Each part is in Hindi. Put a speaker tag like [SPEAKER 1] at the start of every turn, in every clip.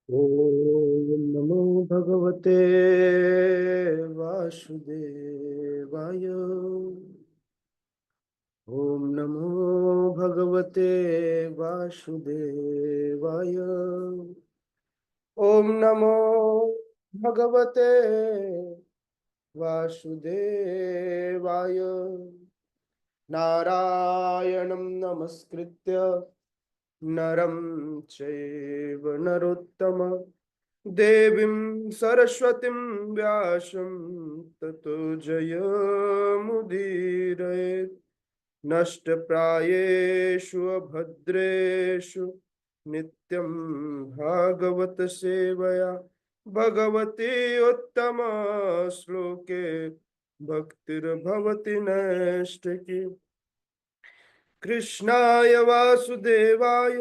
[SPEAKER 1] ओम नमो भगवते वासुदेवाय। ओम नमो भगवते वासुदेवाय। ओम नमो भगवते वासुदेवाय। नारायणं नमस्कृत्य नरं चैव नरोत्तमं देवीं सरस्वतीं व्यासं ततो जयमुदीरयेत्। नष्टप्रायेषु अभद्रेषु नित्यं भागवत सेवया भगवती उत्तम श्लोके भक्तिर्भवति नैष्ठिकी। कृष्णाय वासुदेवाय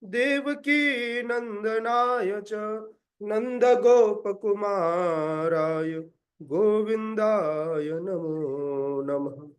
[SPEAKER 1] देवकी नंदनाय च नन्दगोपकुमाराय गोविन्दाय नमो नमः।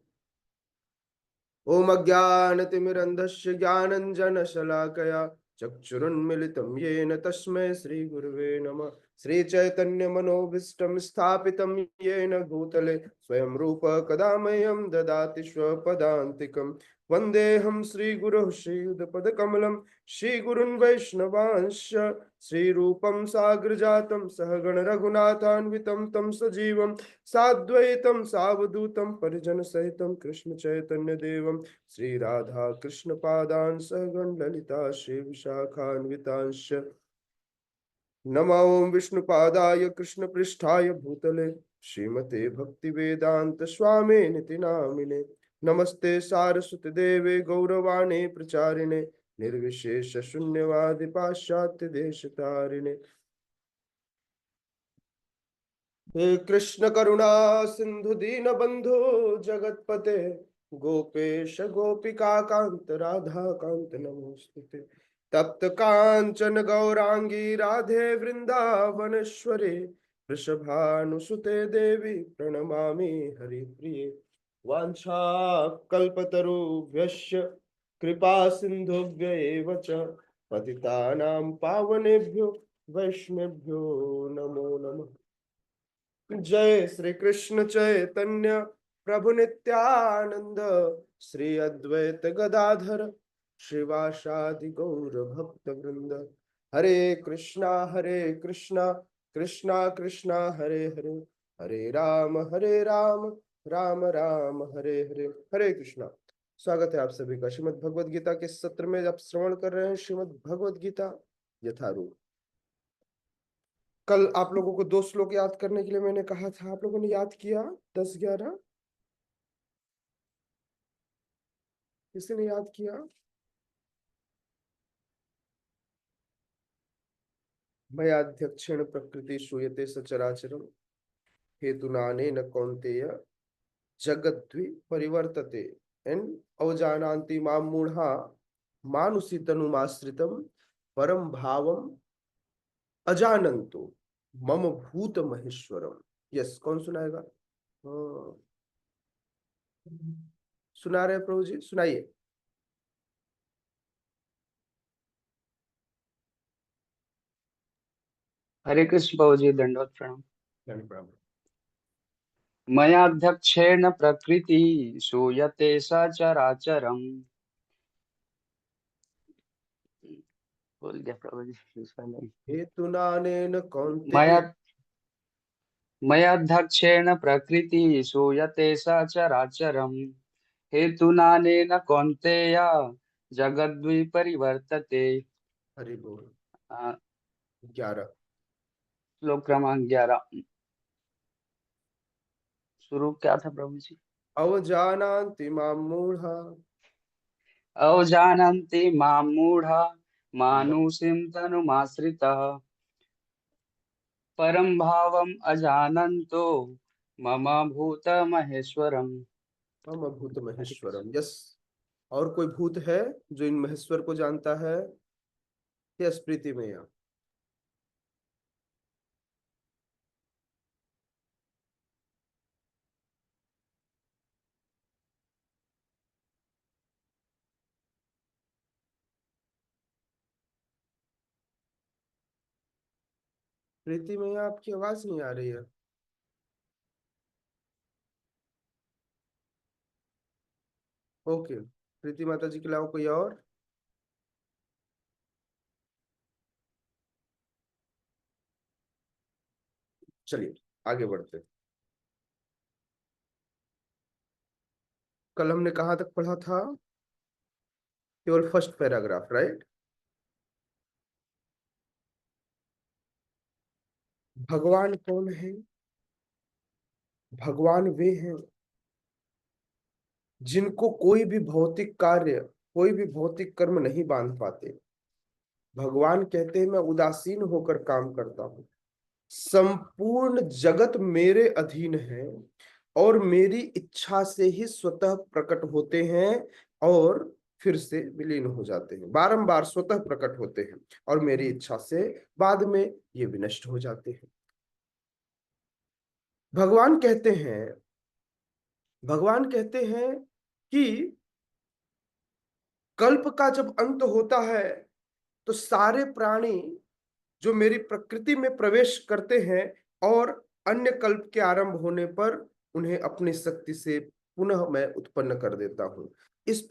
[SPEAKER 1] ॐ अज्ञानतिमिरन्धस्य ज्ञानञ्जनशलाकया चक्षुरुन्मिलितं येन तस्मै श्रीगुरुवे नमः। श्रीचैतन्यमनोभीष्टं स्थापितं येन भूतले स्वयं रूप कदा मह्यं ददाति स्वपदान्तिकं। वन्देऽहं श्रीगुरुः श्रीयुतपदकमलं श्रीगुरुन् वैष्णवांश्च श्रीरूपं साग्रजातं सहगण रघुनाथान्वितं तं सजीवं साद्वैतं सावधूतं परिजनसहितं कृष्ण चैतन्य देवं श्री राधा कृष्ण पादान् सहगण ललिता श्री विशाखान्वितांश्च नमो विष्णुपादाय कृष्ण पृष्ठाय भूतले श्रीमते भक्ति वेदांत स्वामी निति नामिने। नमस्ते सारस्वती देवे गौरवाणी प्रचारिणे निर्विशेष शून्यवादि पाश्चात्य देश तारिणे। हे कृष्ण करुणा सिंधु दीन बंधु जगतपते गोपेश गोपिका कांत राधा कांत नमोस्तुते। तप्त कांचन गौरांगी राधे वृंदावनेश्वरी वृषभानुसुते देवी प्रणमामि हरिप्रिये। वाञ्छाकल्पतरुभ्यश्च कृपा सिन्धुभ्य एव च पतितानां पावनेभ्यो वैष्णवेभ्यो नमो नमः। जय श्री कृष्ण चैतन्य प्रभु नित्यानंद श्री अद्वैत गदाधर श्रीवासादि गौर भक्त वृंद। हरे कृष्णा कृष्णा कृष्णा हरे हरे हरे राम राम राम हरे हरे। हरे कृष्णा। स्वागत है आप सभी का श्रीमद् भगवद गीता के सत्र में। आप श्रवण कर रहे हैं श्रीमद् भगवद गीता यथारूप। कल आप लोगों को दो श्लोक याद करने के लिए मैंने कहा था, आप लोगों ने याद किया? 10 11 किसी ने याद किया? मयाध्यक्षेण प्रकृति श्रूयते सचराचरम हेतुनानेन कौन्तेय जगद्वि परिवर्तते। एंड अवजानान्ति मां मूढ़ा मानुषी तनुमाश्रितम परम भावम अजानन्तो मम भूत महेश्वरम। यस, कौन सुनाएगा? हाँ, सुना रहे हैं प्रभु जी, सुनाइए।
[SPEAKER 2] हरे कृष्ण बाबू जी, दंडवत प्रणाम।
[SPEAKER 1] धन्यवाद।
[SPEAKER 2] मयाध्यक्षेण प्रकृति सूयते सचराचरम्। बोल गया प्रभु जी, दूसरा नहीं।
[SPEAKER 1] हेतुनानेन कौन्तेय।
[SPEAKER 2] मया मयाध्यक्षेण प्रकृति सूयते सचराचरम्। हेतुनानेन कौन्तेय जगद्विपरिवर्तते।
[SPEAKER 1] हरि बोल।
[SPEAKER 2] अ,
[SPEAKER 1] 11।
[SPEAKER 2] श्लोक क्रमांक 11 शुरू क्या था प्रभु जी?
[SPEAKER 1] अवजानान्ति मां मूढ़ा
[SPEAKER 2] अवजानन्ति मां मूढ़ा मानुषीं तनुमाश्रितः परम भावम अजानन्तो मम भूत महेश्वरम।
[SPEAKER 1] मम भूत
[SPEAKER 2] हरे कृष्ण।
[SPEAKER 1] महेश्वरम। यस। और कोई भूत है जो इन महेश्वर को जानता है? यस, प्रीति में या प्रीति में आपकी आवाज नहीं आ रही है। ओके, प्रीति माता जी के अलावा कोई और? चलिए आगे बढ़ते हैं। कल हमने कहाँ तक पढ़ा था? केवल फर्स्ट पैराग्राफ, राइट? भगवान कौन है? भगवान वे हैं जिनको कोई भी भौतिक कार्य, कोई भी भौतिक कर्म नहीं बांध पाते। भगवान कहते हैं मैं उदासीन होकर काम करता हूं, संपूर्ण जगत मेरे अधीन है और मेरी इच्छा से ही स्वतः प्रकट होते हैं और फिर से विलीन हो जाते हैं। बारंबार स्वतः प्रकट होते हैं और मेरी इच्छा से बाद में ये विनष्ट हो जाते हैं। भगवान कहते हैं, भगवान कहते हैं कि कल्प का जब अंत होता है तो सारे प्राणी जो मेरी प्रकृति में प्रवेश करते हैं और अन्य कल्प के आरंभ होने पर उन्हें अपनी शक्ति से पुनः मैं उत्पन्न कर देता हूं। इस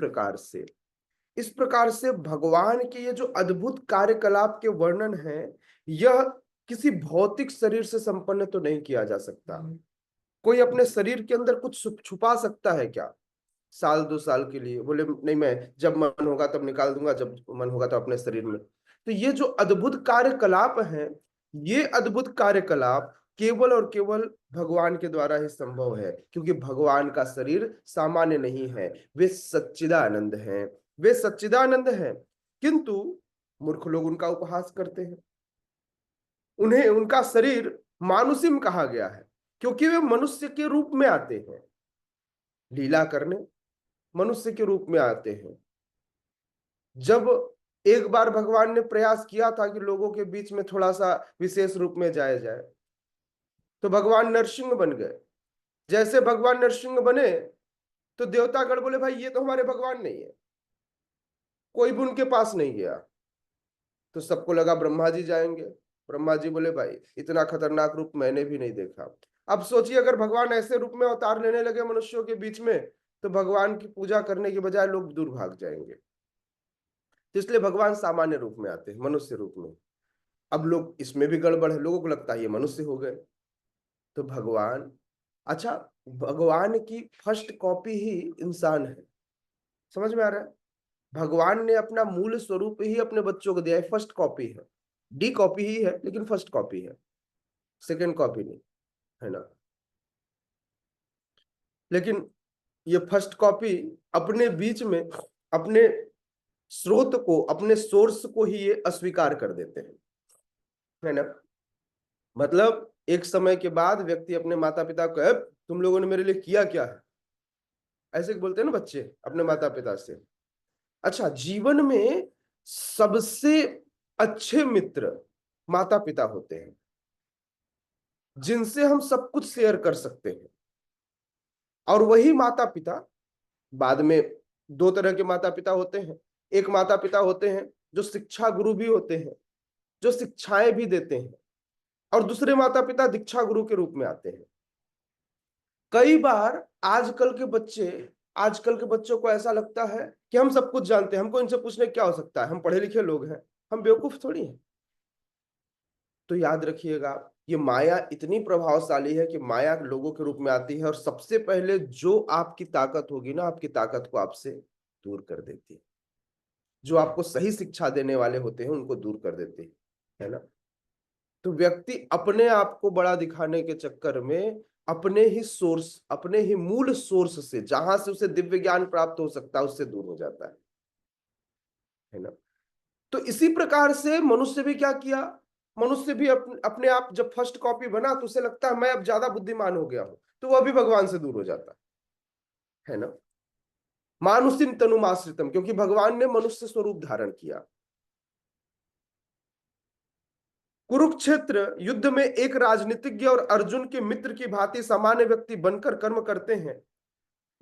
[SPEAKER 1] प्रकार से भगवान के ये जो अद्भुत कार्यकलाप के वर्णन है, यह किसी भौतिक शरीर से संपन्न तो नहीं किया जा सकता। कोई अपने शरीर के अंदर कुछ छुपा सकता है क्या? साल 2 साल के लिए बोले नहीं, मैं जब मन होगा तब निकाल दूंगा, जब मन होगा तो अपने शरीर में। तो ये जो अद्भुत कार्यकलाप है, ये अद्भुत कार्यकलाप केवल और केवल भगवान के द्वारा ही संभव है, क्योंकि भगवान का शरीर सामान्य नहीं है, वे सच्चिदानंद हैं। वे सच्चिदानंद हैं, किंतु मूर्ख लोग उनका उपहास करते हैं। उन्हें उनका शरीर मानुषिम कहा गया है क्योंकि वे मनुष्य के रूप में आते हैं, लीला करने मनुष्य के रूप में आते हैं। जब एक बार भगवान ने प्रयास किया था कि लोगों के बीच में थोड़ा सा विशेष रूप में जाया जाए, तो भगवान नरसिंह बन गए। जैसे भगवान नरसिंह बने तो देवतागण बोले भाई ये तो हमारे भगवान नहीं है, कोई भी उनके पास नहीं गया। तो सबको लगा ब्रह्मा जी जाएंगे। ब्रह्मा जी बोले भाई इतना खतरनाक रूप मैंने भी नहीं देखा। अब सोचिए अगर भगवान ऐसे रूप में अवतार लेने लगे मनुष्यों के बीच में, तो भगवान की पूजा करने के बजाय लोग दूर भाग जाएंगे। तो इसलिए भगवान सामान्य रूप में आते हैं, मनुष्य रूप में। अब लोग इसमें भी गड़बड़ है, लोगों को लगता है ये मनुष्य हो गए। तो भगवान, अच्छा, भगवान की फर्स्ट कॉपी ही इंसान है। समझ में आ रहा है? भगवान ने अपना मूल स्वरूप ही अपने बच्चों को दिया है, फर्स्ट कॉपी है। डी कॉपी ही है लेकिन फर्स्ट कॉपी है, सेकंड कॉपी नहीं, है ना? लेकिन ये फर्स्ट कॉपी अपने बीच में अपने स्रोत को, अपने सोर्स को ही ये अस्वीकार कर देते हैं, है ना? मतलब एक समय के बाद व्यक्ति अपने माता पिता को, "अब तुम लोगों ने मेरे लिए किया क्या है?" ऐसे बोलते हैं ना बच्चे अपने माता पिता से। अच्छा, जीवन में सबसे अच्छे मित्र माता पिता होते हैं, जिनसे हम सब कुछ शेयर कर सकते हैं। और वही माता पिता बाद में, दो तरह के माता पिता होते हैं। एक माता पिता होते हैं जो शिक्षा गुरु भी होते हैं, जो शिक्षाएं भी देते हैं, और दूसरे माता पिता दीक्षा गुरु के रूप में आते हैं। कई बार आजकल के बच्चों को ऐसा लगता है कि हम सब कुछ जानते हैं, हमको इनसे पूछने क्या हो सकता है, हम पढ़े लिखे लोग हैं, हम बेवकूफ थोड़ी हैं। तो याद रखिएगा, ये माया इतनी प्रभावशाली है कि माया लोगों के रूप में आती है और सबसे पहले जो आपकी ताकत होगी ना, आपकी ताकत को आपसे दूर कर देती है। जो आपको सही शिक्षा देने वाले होते हैं उनको दूर कर देते हैं, है ना? तो व्यक्ति अपने आप को बड़ा दिखाने के चक्कर में अपने ही सोर्स, अपने ही मूल सोर्स से, जहां से उसे दिव्य ज्ञान प्राप्त हो सकता है, उससे दूर हो जाता है ना? तो इसी प्रकार से मनुष्य भी क्या किया, मनुष्य भी अपने आप जब फर्स्ट कॉपी बना तो उसे लगता है मैं अब ज्यादा बुद्धिमान हो गया हूं, तो वह भी भगवान से दूर हो जाता है ना? मानुषिम तनुमाश्रितम, क्योंकि भगवान ने मनुष्य स्वरूप धारण किया। कुरुक्षेत्र युद्ध में एक राजनीतिज्ञ और अर्जुन के मित्र की भांति सामान्य व्यक्ति बनकर कर्म करते हैं,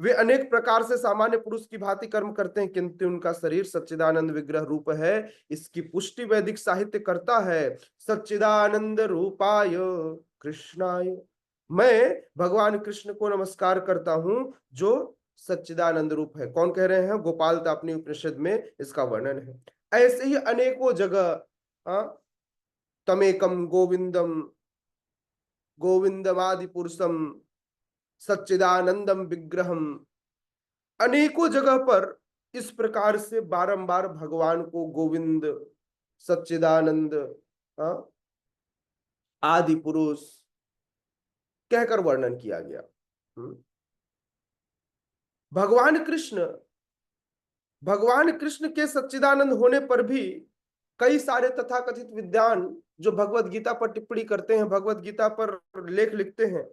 [SPEAKER 1] वे अनेक प्रकार से सामान्य पुरुष की भांति कर्म करते हैं, किंतु उनका शरीर सच्चिदानंद विग्रह रूप है। इसकी पुष्टि वैदिक साहित्य करता है। सच्चिदानंद रूपाय कृष्णाय, मैं भगवान कृष्ण को नमस्कार करता हूं जो सच्चिदानंद रूप है। कौन कह रहे हैं? गोपाल तापनी उपनिषद में इसका वर्णन है। ऐसे ही अनेकों जगह तमेकम गोविंदम गोविंदमादि पुरुषम सच्चिदानंदम विग्रहम, अनेकों जगह पर इस प्रकार से बारंबार भगवान को गोविंद, सच्चिदानंद, आदि पुरुष कहकर वर्णन किया गया। भगवान कृष्ण के सच्चिदानंद होने पर भी कई सारे तथाकथित विद्वान जो भगवत गीता पर टिप्पणी करते हैं, भगवत गीता पर लेख लिखते हैं,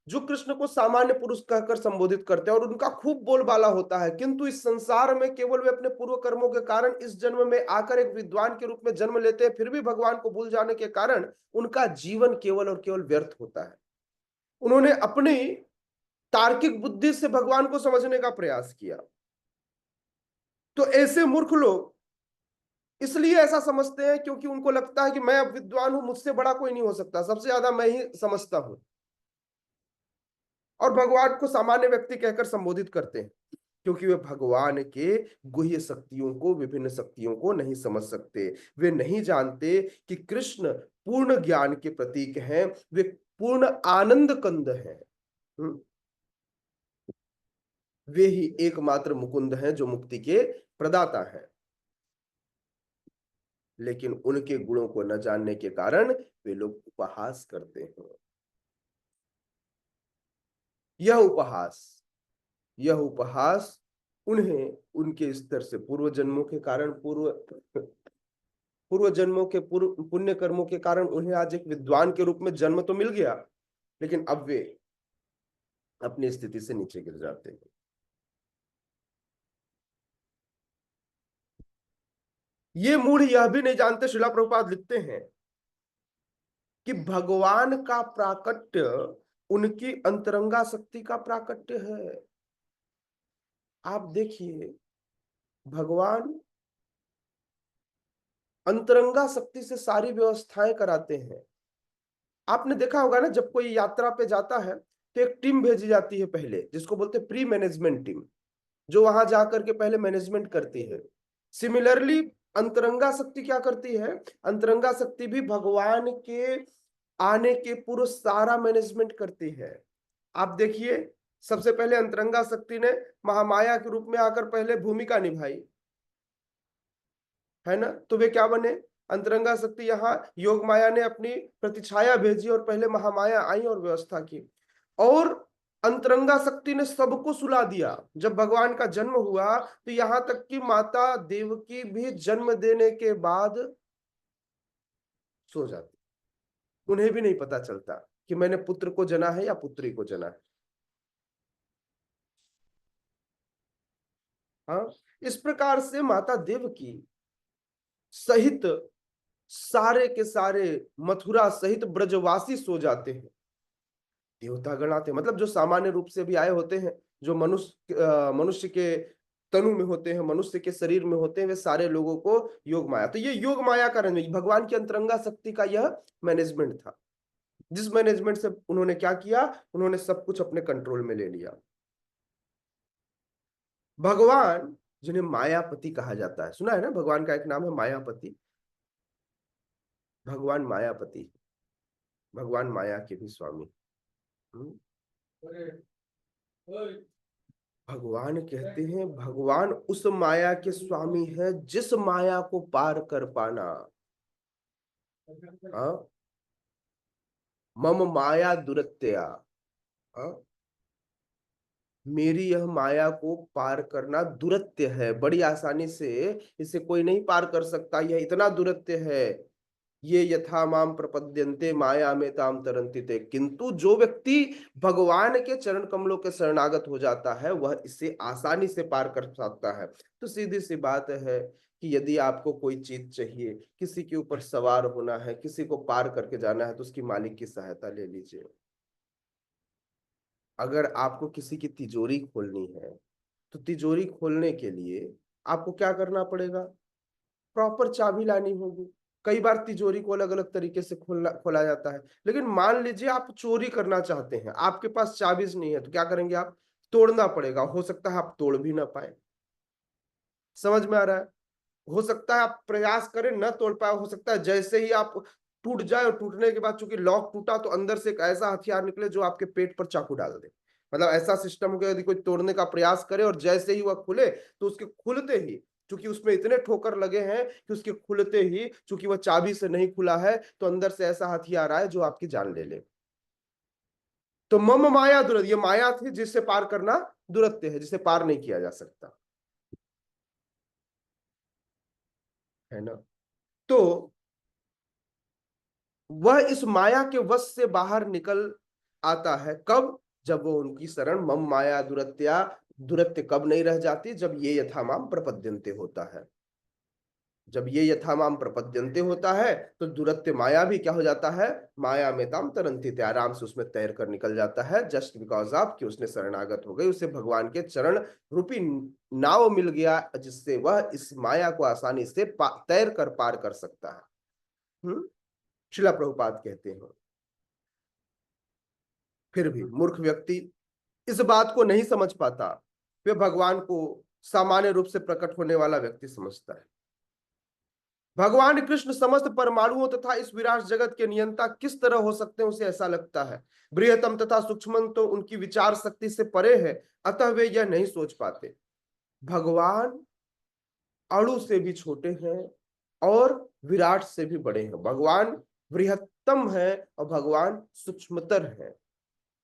[SPEAKER 1] जो कृष्ण को सामान्य पुरुष कहकर संबोधित करते हैं और उनका खूब बोलबाला होता है, किंतु इस संसार में केवल वे अपने पूर्व कर्मों के कारण इस जन्म में आकर एक विद्वान के रूप में जन्म लेते हैं, फिर भी भगवान को भूल जाने के कारण उनका जीवन केवल और केवल व्यर्थ होता है। उन्होंने अपनी तार्किक बुद्धि से भगवान को समझने का प्रयास किया। तो ऐसे मूर्ख लोग इसलिए ऐसा समझते हैं क्योंकि उनको लगता है कि मैं अब विद्वान हूं, मुझसे बड़ा कोई नहीं हो सकता, सबसे ज्यादा मैं ही समझता हूं, और भगवान को सामान्य व्यक्ति कहकर संबोधित करते हैं, क्योंकि वे भगवान के गुह्य शक्तियों को, विभिन्न शक्तियों को नहीं समझ सकते। वे नहीं जानते कि कृष्ण पूर्ण ज्ञान के प्रतीक हैं, वे पूर्ण आनंद कंद हैं। वे ही एकमात्र मुकुंद हैं जो मुक्ति के प्रदाता हैं। लेकिन उनके गुणों को न जानने के कारण वे लोग उपहास करते हैं। यह उपहास उन्हें उनके स्तर से पूर्व जन्मों के कारण, पूर्व जन्मों के पूर्व पुण्य कर्मों के कारण उन्हें आज एक विद्वान के रूप में जन्म तो मिल गया, लेकिन अब वे अपनी स्थिति से नीचे गिर जाते हैं। ये मूढ़ यह भी नहीं जानते, श्रीला प्रभुपाद लिखते हैं कि भगवान का प्राकट्य उनकी अंतरंगा शक्ति का प्राकट्य है। आप देखिए, भगवान अंतरंगा शक्ति से सारी व्यवस्थाएं कराते हैं। आपने देखा होगा ना, जब कोई यात्रा पे जाता है तो एक टीम भेजी जाती है पहले, जिसको बोलते हैं प्री मैनेजमेंट टीम, जो वहां जाकर के पहले मैनेजमेंट करती है। सिमिलरली अंतरंगा शक्ति क्या करती है? अंतरंगा शक्ति भी भगवान के आने के पूर्व सारा मैनेजमेंट करती है। आप देखिए, सबसे पहले अंतरंगा शक्ति ने महामाया के रूप में आकर पहले भूमिका निभाई, है ना? तो वे क्या बने? अंतरंगा शक्ति। यहाँ योग माया ने अपनी प्रतिछाया भेजी और पहले महामाया आई और व्यवस्था की, और अंतरंगा शक्ति ने सबको सुला दिया। जब भगवान का जन्म हुआ तो यहां तक कि माता देवकी भी जन्म देने के बाद सो जाती, उन्हें भी नहीं पता चलता कि मैंने पुत्र को जना है या पुत्री को जना है। हाँ, इस प्रकार से माता देवकी सहित सारे के सारे मथुरा सहित ब्रजवासी सो जाते हैं। देवता गण आते, मतलब जो सामान्य रूप से भी आए होते हैं, जो मनुष्य के तनु में होते हैं, मनुष्य के शरीर में होते हैं, वे सारे लोगों को योग माया। तो ये योग माया का भगवान की अंतरंगा शक्ति का यह मैनेजमेंट था, जिस मैनेजमेंट से उन्होंने क्या किया, उन्होंने सब कुछ अपने कंट्रोल में ले लिया। भगवान जिन्हें मायापति कहा जाता है, सुना है ना, भगवान का एक नाम है मायापति। भगवान मायापति, भगवान माया के भी स्वामी। भगवान कहते हैं, भगवान उस माया के स्वामी है जिस माया को पार कर पाना। मम माया दुरत्या, मेरी यह माया को पार करना दुरत्य है, बड़ी आसानी से इसे कोई नहीं पार कर सकता, यह इतना दुरत्य है। ये यथा माम प्रपद्यन्ते माया में ताम तरन्ति ते, किंतु जो व्यक्ति भगवान के चरण कमलों के शरणागत हो जाता है वह इसे आसानी से पार कर सकता है। तो सीधी सी बात है कि यदि आपको कोई चीज चाहिए, किसी के ऊपर सवार होना है, किसी को पार करके जाना है, तो उसकी मालिक की सहायता ले लीजिए। अगर आपको किसी की तिजोरी खोलनी है तो तिजोरी खोलने के लिए आपको क्या करना पड़ेगा? प्रॉपर चाबी लानी होगी। कई बार तिजोरी को अलग अलग तरीके से खोला जाता है, लेकिन मान लीजिए आप चोरी करना चाहते हैं, आपके पास चाबी नहीं है, तो क्या करेंगे आप? तोड़ना पड़ेगा। हो सकता है आप तोड़ भी ना पाए। समझ में आ रहा है? हो सकता है आप प्रयास करें न तोड़ पाए, हो सकता है जैसे ही आप टूट जाए और टूटने के बाद चूंकि लॉक टूटा तो अंदर से एक ऐसा हथियार निकले जो आपके पेट पर चाकू डाल दे। मतलब ऐसा सिस्टम हो गया, यदि कोई तोड़ने का प्रयास करे और जैसे ही वह खुले तो उसके खुलते ही, क्योंकि उसमें इतने ठोकर लगे हैं कि उसके खुलते ही, चूंकि वह चाबी से नहीं खुला है, तो अंदर से ऐसा हथियार आए जो आपकी जान ले ले। तो मम माया दुरत, ये माया थी जिससे पार करना दुरत्य है, जिसे पार नहीं किया जा सकता, है ना? तो वह इस माया के वश से बाहर निकल आता है कब? जब वो उनकी शरण मम माया दुरत्या, दुरत्य कब नहीं रह जाती? जब ये यथामाम प्रपद्यन्ते होता है। जब ये यथामाम प्रपद्यन्ते होता है तो दुरत्य माया भी क्या हो जाता है? माया में ताम तरंती, आराम से उसमें तैर कर निकल जाता है, जस्ट बिकॉज ऑफ कि उसने शरणागत हो गई, उसे भगवान के चरण रूपी नाव मिल गया, जिससे वह इस माया को आसानी से तैर कर पार कर सकता है। श्रीला प्रभुपाद कहते हैं, फिर भी मूर्ख व्यक्ति इस बात को नहीं समझ पाता। वे भगवान को सामान्य रूप से प्रकट होने वाला व्यक्ति समझता है। भगवान कृष्ण समस्त परमाणुओं तथा इस विराट जगत के नियंता किस तरह हो सकते हैं, उसे ऐसा लगता है। बृहत्तम तथा सूक्ष्म तो उनकी विचार शक्ति से परे है, अतः वे यह नहीं सोच पाते। भगवान अणु से भी छोटे हैं और विराट से भी बड़े हैं। भगवान बृहत्तम है और भगवान सूक्ष्मतर है।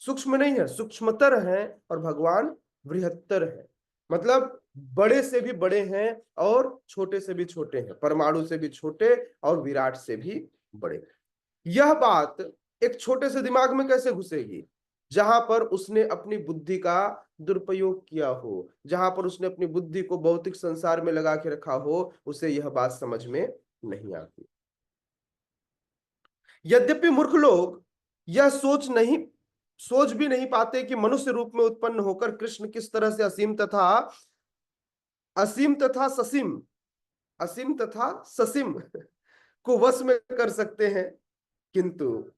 [SPEAKER 1] सूक्ष्म नहीं है, सूक्ष्मतर है, और भगवान बृहत्तर है। मतलब बड़े से भी बड़े हैं और छोटे से भी छोटे हैं, परमाणु से भी छोटे और विराट से भी बड़े। यह बात एक छोटे से दिमाग में कैसे घुसेगी जहां पर उसने अपनी बुद्धि का दुरुपयोग किया हो, जहां पर उसने अपनी बुद्धि को भौतिक संसार में लगा के रखा हो, उसे यह बात समझ में नहीं आती। यद्यपि मूर्ख लोग यह सोच भी नहीं पाते कि मनुष्य रूप में उत्पन्न होकर कृष्ण किस तरह से असीम तथा ससीम को वश में कर सकते हैं, किंतु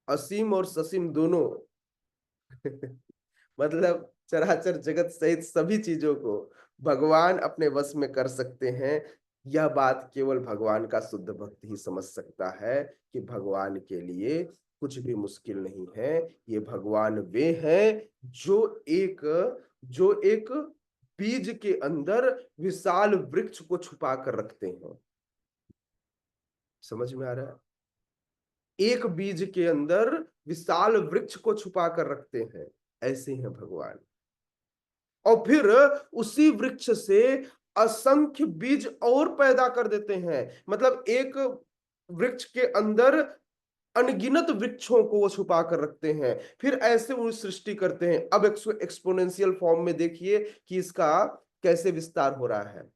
[SPEAKER 1] असीम और ससीम दोनों मतलब चराचर जगत सहित सभी चीजों को भगवान अपने वश में कर सकते हैं। यह बात केवल भगवान का शुद्ध भक्त ही समझ सकता है कि भगवान के लिए कुछ भी मुश्किल नहीं है। ये भगवान वे हैं जो एक बीज के अंदर विशाल वृक्ष को छुपा कर रखते हैं। समझ में आ रहा है? एक बीज के अंदर विशाल वृक्ष को छुपा कर रखते हैं, ऐसे हैं भगवान। और फिर उसी वृक्ष से असंख्य बीज और पैदा कर देते हैं। मतलब एक वृक्ष के अंदर अनगिनत वृक्षों को वो छुपा कर रखते हैं, फिर ऐसे वो सृष्टि करते हैं। अब एक्सपोनेंशियल फॉर्म में देखिए कि इसका कैसे विस्तार हो रहा है।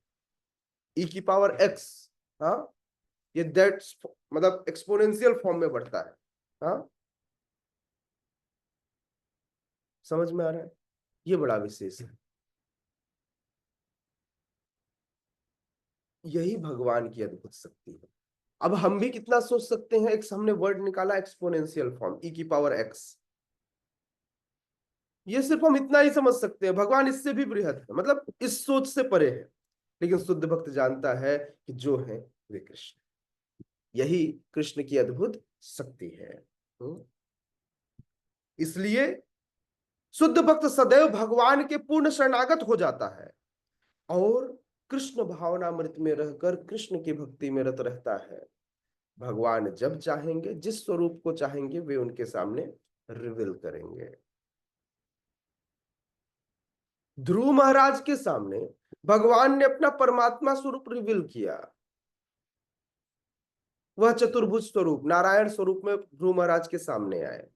[SPEAKER 1] ई की पावर एक्स, हाँ, ये दैट्स मतलब एक्सपोनेंशियल फॉर्म में बढ़ता है। हाँ, समझ में आ रहा है? ये बड़ा विशेष है। यही भगवान की अद्भुत शक्ति है। अब हम भी कितना सोच सकते हैं? एक हमने वर्ड निकाला एक्सपोनेंशियल फॉर्म, ई की पावर एक्स। ये सिर्फ हम इतना ही समझ सकते हैं, भगवान इससे भी बृहद है, मतलब इस सोच से परे है। लेकिन शुद्ध भक्त जानता है कि जो है वे कृष्ण, यही कृष्ण की अद्भुत शक्ति है। इसलिए शुद्ध भक्त सदैव भगवान के पूर्ण शरणागत हो जाता है और कृष्ण भावनामृत में रहकर कृष्ण की भक्ति में रत रहता है। भगवान जब चाहेंगे, जिस स्वरूप को चाहेंगे, वे उनके सामने रिवील करेंगे। ध्रुव महाराज के सामने भगवान ने अपना परमात्मा स्वरूप रिवील किया। वह चतुर्भुज स्वरूप, नारायण स्वरूप में ध्रुव महाराज के सामने आए,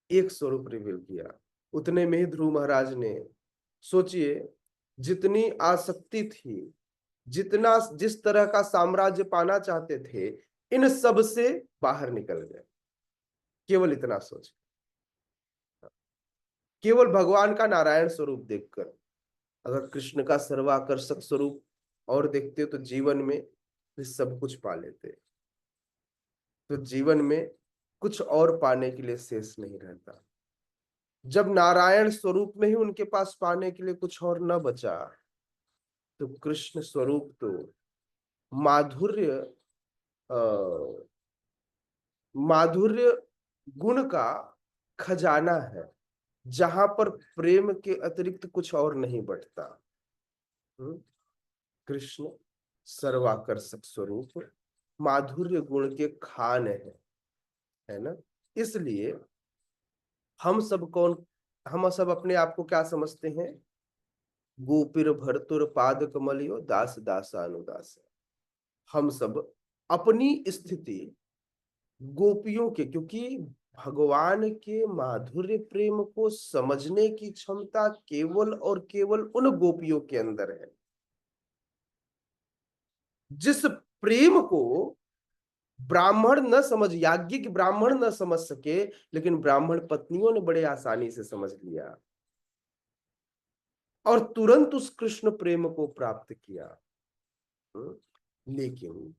[SPEAKER 1] एक स्वरूप रिवील किया। उतने में ही ध्रुव महाराज ने, सोचिए, जितनी आसक्ति थी, जितना जिस तरह का साम्राज्य पाना चाहते थे, इन सब से बाहर निकल गए। केवल इतना सोच। केवल भगवान का नारायण स्वरूप देखकर। अगर कृष्ण का सर्वाकर्षक स्वरूप और देखते तो जीवन में वे सब कुछ पा लेते। तो जीवन में कुछ और पाने के लिए शेष नहीं रहता। जब नारायण स्वरूप में ही उनके पास पाने के लिए कुछ और न बचा, तो कृष्ण स्वरूप तो माधुर्य माधुर्य गुण का खजाना है, जहां पर प्रेम के अतिरिक्त कुछ और नहीं बटता। कृष्ण सर्वाकर्षक स्वरूप माधुर्य गुण के खान है ना। इसलिए हम सब अपने आप को क्या समझते हैं? गोपीर भरतुर पाद कमलियो दास दासानुदास। हम सब अपनी स्थिति गोपियों के, क्योंकि भगवान के माधुर्य प्रेम को समझने की क्षमता केवल और केवल उन गोपियों के अंदर है जिस प्रेम को ब्राह्मण न समझ, याज्ञिक ब्राह्मण न समझ सके, लेकिन ब्राह्मण पत्नियों ने बड़े आसानी से समझ लिया और तुरंत उस कृष्ण प्रेम को प्राप्त किया। लेकिन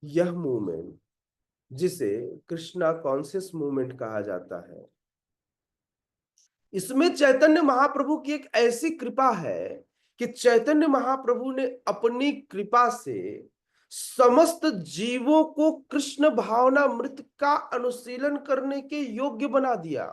[SPEAKER 1] यह मूवमेंट, जिसे कृष्णा कॉन्शियस मूवमेंट कहा जाता है, इसमें चैतन्य महाप्रभु की एक ऐसी कृपा है कि चैतन्य महाप्रभु ने अपनी कृपा से समस्त जीवों को कृष्ण भावनामृत का अनुशीलन करने के योग्य बना दिया।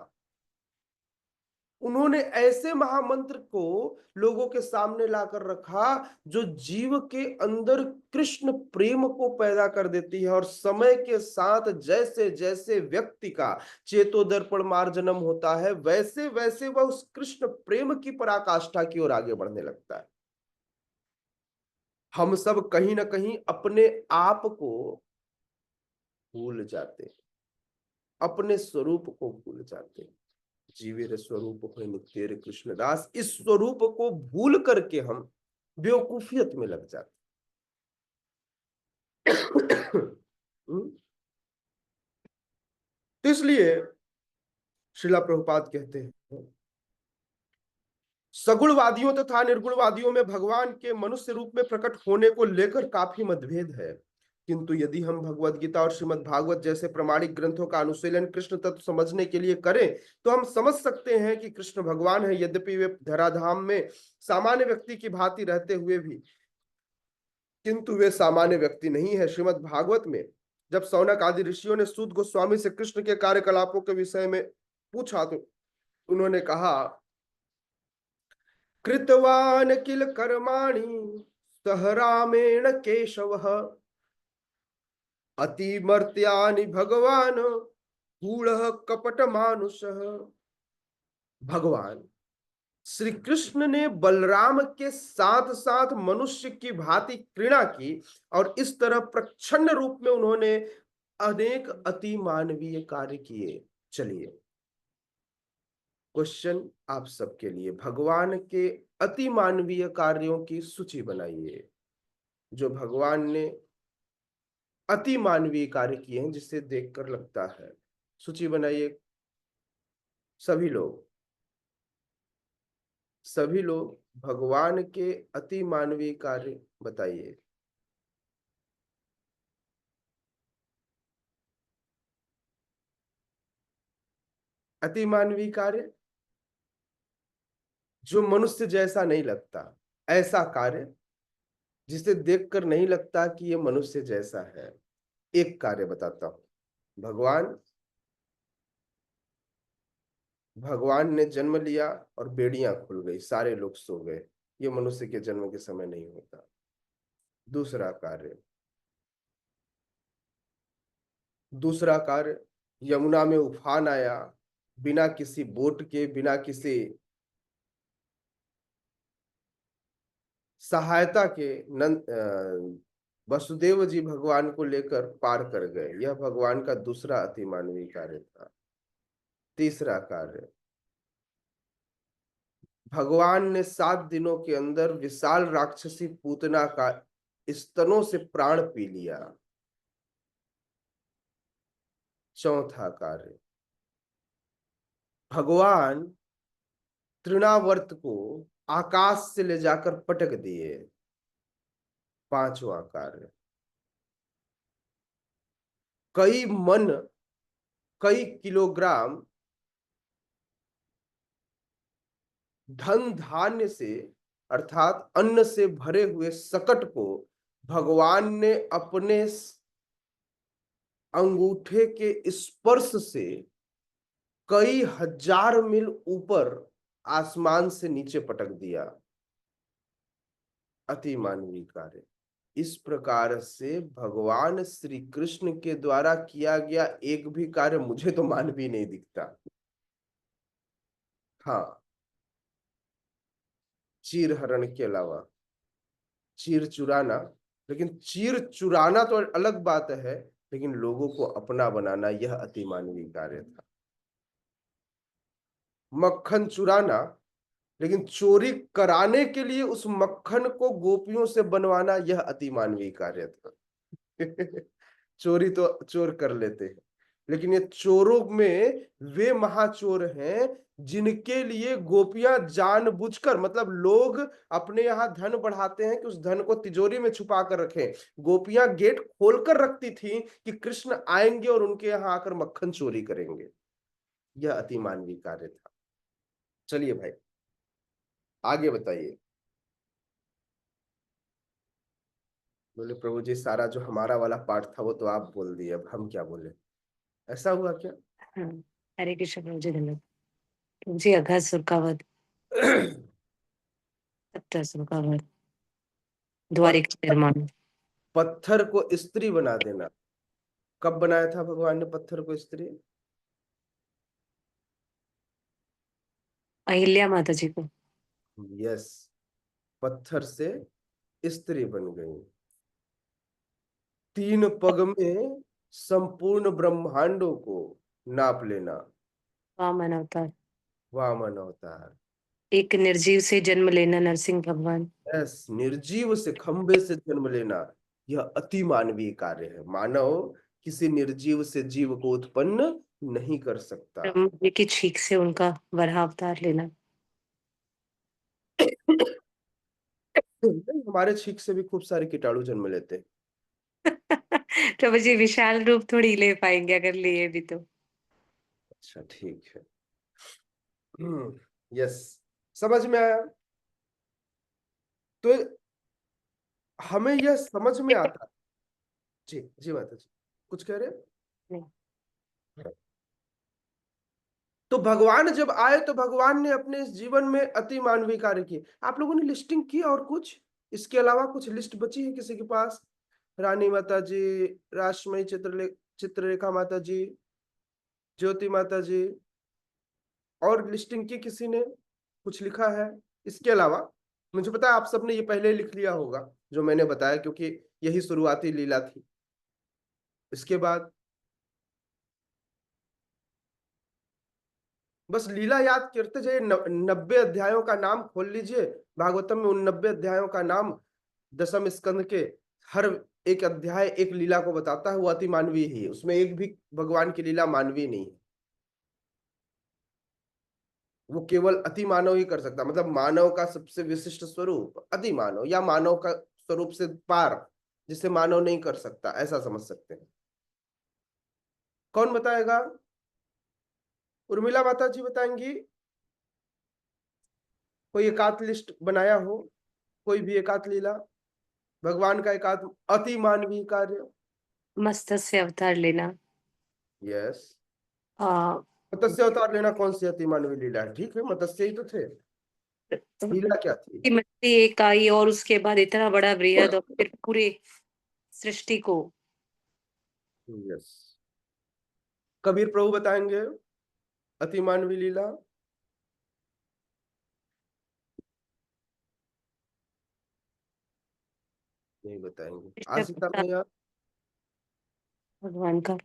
[SPEAKER 1] उन्होंने ऐसे महामंत्र को लोगों के सामने लाकर रखा जो जीव के अंदर कृष्ण प्रेम को पैदा कर देती है, और समय के साथ जैसे जैसे व्यक्ति का चेतोदर्पण मार्जनम होता है, वैसे वैसे वह उस कृष्ण प्रेम की पराकाष्ठा की ओर आगे बढ़ने लगता है। हम सब कहीं ना कहीं अपने आप को भूल जाते, अपने स्वरूप को भूल जाते। जीवेर स्वरूप है नित्य कृष्णदास, इस स्वरूप को भूल करके हम बेवकूफियत में लग जाते। तो इसलिए श्रीला प्रभुपाद कहते हैं, सगुणवादियों तथा निर्गुणवादियों में भगवान के मनुष्य रूप में प्रकट होने को लेकर काफी मतभेद है, किंतु यदि हम भगवत गीता और श्रीमद् भागवत जैसे प्रमाणिक ग्रंथों का अनुशीलन कृष्ण तत्व समझने के लिए करें तो हम समझ सकते हैं कि कृष्ण भगवान है। यद्यपि वे धराधाम में सामान्य व्यक्ति की भांति रहते हुए भी, किंतु वे सामान्य व्यक्ति नहीं है। श्रीमद् भागवत में जब सौनक आदि ऋषियों ने सूत गोस्वामी से कृष्ण के कार्यकलापों के विषय में पूछा तो उन्होंने कहा, कृतवान किल कर्माणि सह रामेण केशव अतिमर्त्यानि भगवान गूढ़ कपट मानुष। भगवान श्री कृष्ण ने बलराम के साथ साथ मनुष्य की भांति क्रीड़ा की, और इस तरह प्रच्छन्न रूप में उन्होंने अनेक अति मानवीय कार्य किए। चलिए क्वेश्चन आप सबके लिए, भगवान के अति मानवीय कार्यों की सूची बनाइए जो भगवान ने अति मानवीय कार्य किए हैं, जिसे देखकर लगता है। सूची बनाइए सभी लोग, सभी लोग भगवान के अति मानवीय कार्य बताइए। अति मानवीय कार्य जो मनुष्य जैसा नहीं लगता, ऐसा कार्य जिसे देखकर नहीं लगता कि ये मनुष्य जैसा है। एक कार्य बताता हूं। भगवान ने जन्म लिया और बेड़ियां खुल गई, सारे लोग सो गए। ये मनुष्य के जन्म के समय नहीं होता। दूसरा कार्य, यमुना में उफान आया, बिना किसी बोट के, बिना किसी सहायता के वसुदेव जी भगवान को लेकर पार कर गए। यह भगवान का दूसरा अति मानवीय कार्य था। तीसरा कार्य, भगवान ने 7 दिनों के अंदर विशाल राक्षसी पूतना का स्तनों से प्राण पी लिया। चौथा कार्य, भगवान तृणावर्त को आकाश से ले जाकर पटक दिए। पांचवा कार्य। कई मन, कई किलोग्राम धन धान्य से अर्थात अन्न से भरे हुए सकट को भगवान ने अपने अंगूठे के स्पर्श से कई हजार मील ऊपर आसमान से नीचे पटक दिया। अति मानवीय कार्य। इस प्रकार से भगवान श्री कृष्ण के द्वारा किया गया एक भी कार्य मुझे तो मानवीय नहीं दिखता। हाँ, चीर हरण के अलावा चीर चुराना, लेकिन चीर चुराना तो अलग बात है, लेकिन लोगों को अपना बनाना यह अति मानवीय कार्य था। मक्खन चुराना, लेकिन चोरी कराने के लिए उस मक्खन को गोपियों से बनवाना यह अति मानवीय कार्य था। चोरी तो चोर कर लेते हैं, लेकिन ये चोरों में वे महाचोर हैं जिनके लिए गोपियां जानबूझकर, मतलब लोग अपने यहाँ धन बढ़ाते हैं कि उस धन को तिजोरी में छुपा कर रखें। गोपियां गेट खोलकर रखती थी कि कृष्ण आएंगे और उनके यहाँ आकर मक्खन चोरी करेंगे। यह अति मानवीय कार्य था। चलिए भाई आगे बताइए। बोले प्रभु जी सारा जो हमारा वाला पार्ट था वो तो आप बोल दिए, अब हम क्या बोले? ऐसा हुआ क्या?
[SPEAKER 3] हाँ, हरे कृष्ण प्रभु जी धन्यवाद। प्रभु जी अघासुर का वध, सप्तासुर का वध, द्वारिका निर्माण।
[SPEAKER 1] पत्थर को स्त्री बना देना। कब बनाया था भगवान ने पत्थर को स्त्री?
[SPEAKER 3] अहिल्या माता जी को।
[SPEAKER 1] यस, पत्थर से स्त्री बन गई। 3 पग में संपूर्ण ब्रह्मांडों को नाप लेना।
[SPEAKER 3] वामन अवतार।
[SPEAKER 1] वामन अवतार।
[SPEAKER 3] एक निर्जीव से जन्म लेना नरसिंह भगवान।
[SPEAKER 1] यस, निर्जीव से, खंबे से जन्म लेना यह अति मानवीय कार्य है। मानव किसी निर्जीव से जीव को उत्पन्न नहीं कर सकता।
[SPEAKER 3] ब्रह्मा जी की छींक से उनका वराह अवतार लेना।
[SPEAKER 1] हमारे छींक से भी खूब सारे कीटाणु जन्म लेते हैं।
[SPEAKER 3] प्रभु जी विशाल रूप थोड़ी ले पाएंगे अगर लिए भी तो।
[SPEAKER 1] अच्छा ठीक है। यस, समझ में आया। तो हमें यह समझ में आता। जी जी माता जी कुछ कह रहे हैं?
[SPEAKER 3] नहीं।
[SPEAKER 1] तो भगवान जब आए तो भगवान ने अपने इस जीवन में अति मानवीय कार्य किए। आप लोगों ने लिस्टिंग की और कुछ इसके अलावा कुछ लिस्ट बची है किसी के पास? रानी माता जी, रासमयी चित्ररेखा माता जी, ज्योति माता जी, और लिस्टिंग की किसी ने? कुछ लिखा है इसके अलावा? मुझे पता है आप सबने ये पहले लिख लिया होगा जो मैंने बताया, क्योंकि यही शुरुआती लीला थी। इसके बाद बस लीला याद करते जाइए। 90 अध्यायों का नाम खोल लीजिए भागवतम में। उन 90 अध्यायों का नाम दशम स्कंद के हर एक अध्याय एक लीला को बताता है, वो अति मानवीय ही है। उसमें एक भी भगवान की लीला मानवीय नहीं है। वो केवल अति मानव ही कर सकता, मतलब मानव का सबसे विशिष्ट स्वरूप अति मानव, या मानव का स्वरूप से पार जिसे मानव नहीं कर सकता, ऐसा समझ सकते हैं। कौन बताएगा? उर्मिला माता जी बताएंगी। कोई एकांत लिस्ट बनाया हो, कोई भी एकांत लीला, भगवान का एकांत अति मानवीय कार्य।
[SPEAKER 3] मत्स्य अवतार लेना।
[SPEAKER 1] यस,
[SPEAKER 3] आ,
[SPEAKER 1] मत्स्य अवतार लेना कौन सी अति मानवीय लीला है? ठीक है, मत्स्य ही तो थे। लीला क्या थी?
[SPEAKER 3] की मछली एक आई और उसके बाद इतना बड़ा वृहद और फिर पूरे सृष्टि को।
[SPEAKER 1] यस, कबीर प्रभु बताएंगे अति मानवीय लीला। नहीं बताएंगे। आशिता मैया।
[SPEAKER 3] भगवान का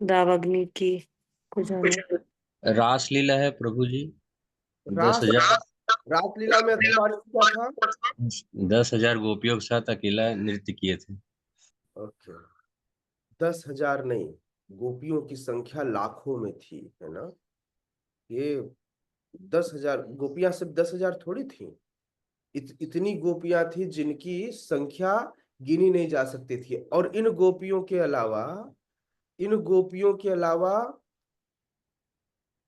[SPEAKER 3] दावाग्नि की को जाने।
[SPEAKER 4] रासलीला है प्रभु जी।
[SPEAKER 1] रास
[SPEAKER 4] 10,000
[SPEAKER 1] रासलीला में अति मानवीय क्या था?
[SPEAKER 4] 10,000 गोपियों के साथ अकेला नृत्य किए थे।
[SPEAKER 1] ओके, 10,000 नहीं, गोपियों की संख्या लाखों में थी, है ना। ये 10,000 गोपियां, सिर्फ 10,000 थोड़ी थी। इतनी गोपियां थी जिनकी संख्या गिनी नहीं जा सकती थी। और इन गोपियों के अलावा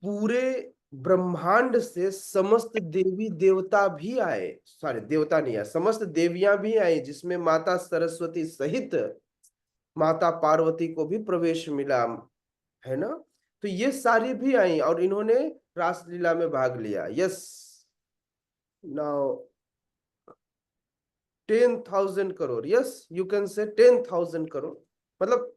[SPEAKER 1] पूरे ब्रह्मांड से समस्त देवी देवता भी आए, सारे देवता नहीं आए, समस्त देवियां भी आई, जिसमें माता सरस्वती सहित माता पार्वती को भी प्रवेश मिला, है ना। तो ये सारी भी आई और इन्होंने रासलीला में भाग लिया। Yes, now 10,000 crore, yes you can say 10,000 crore, मतलब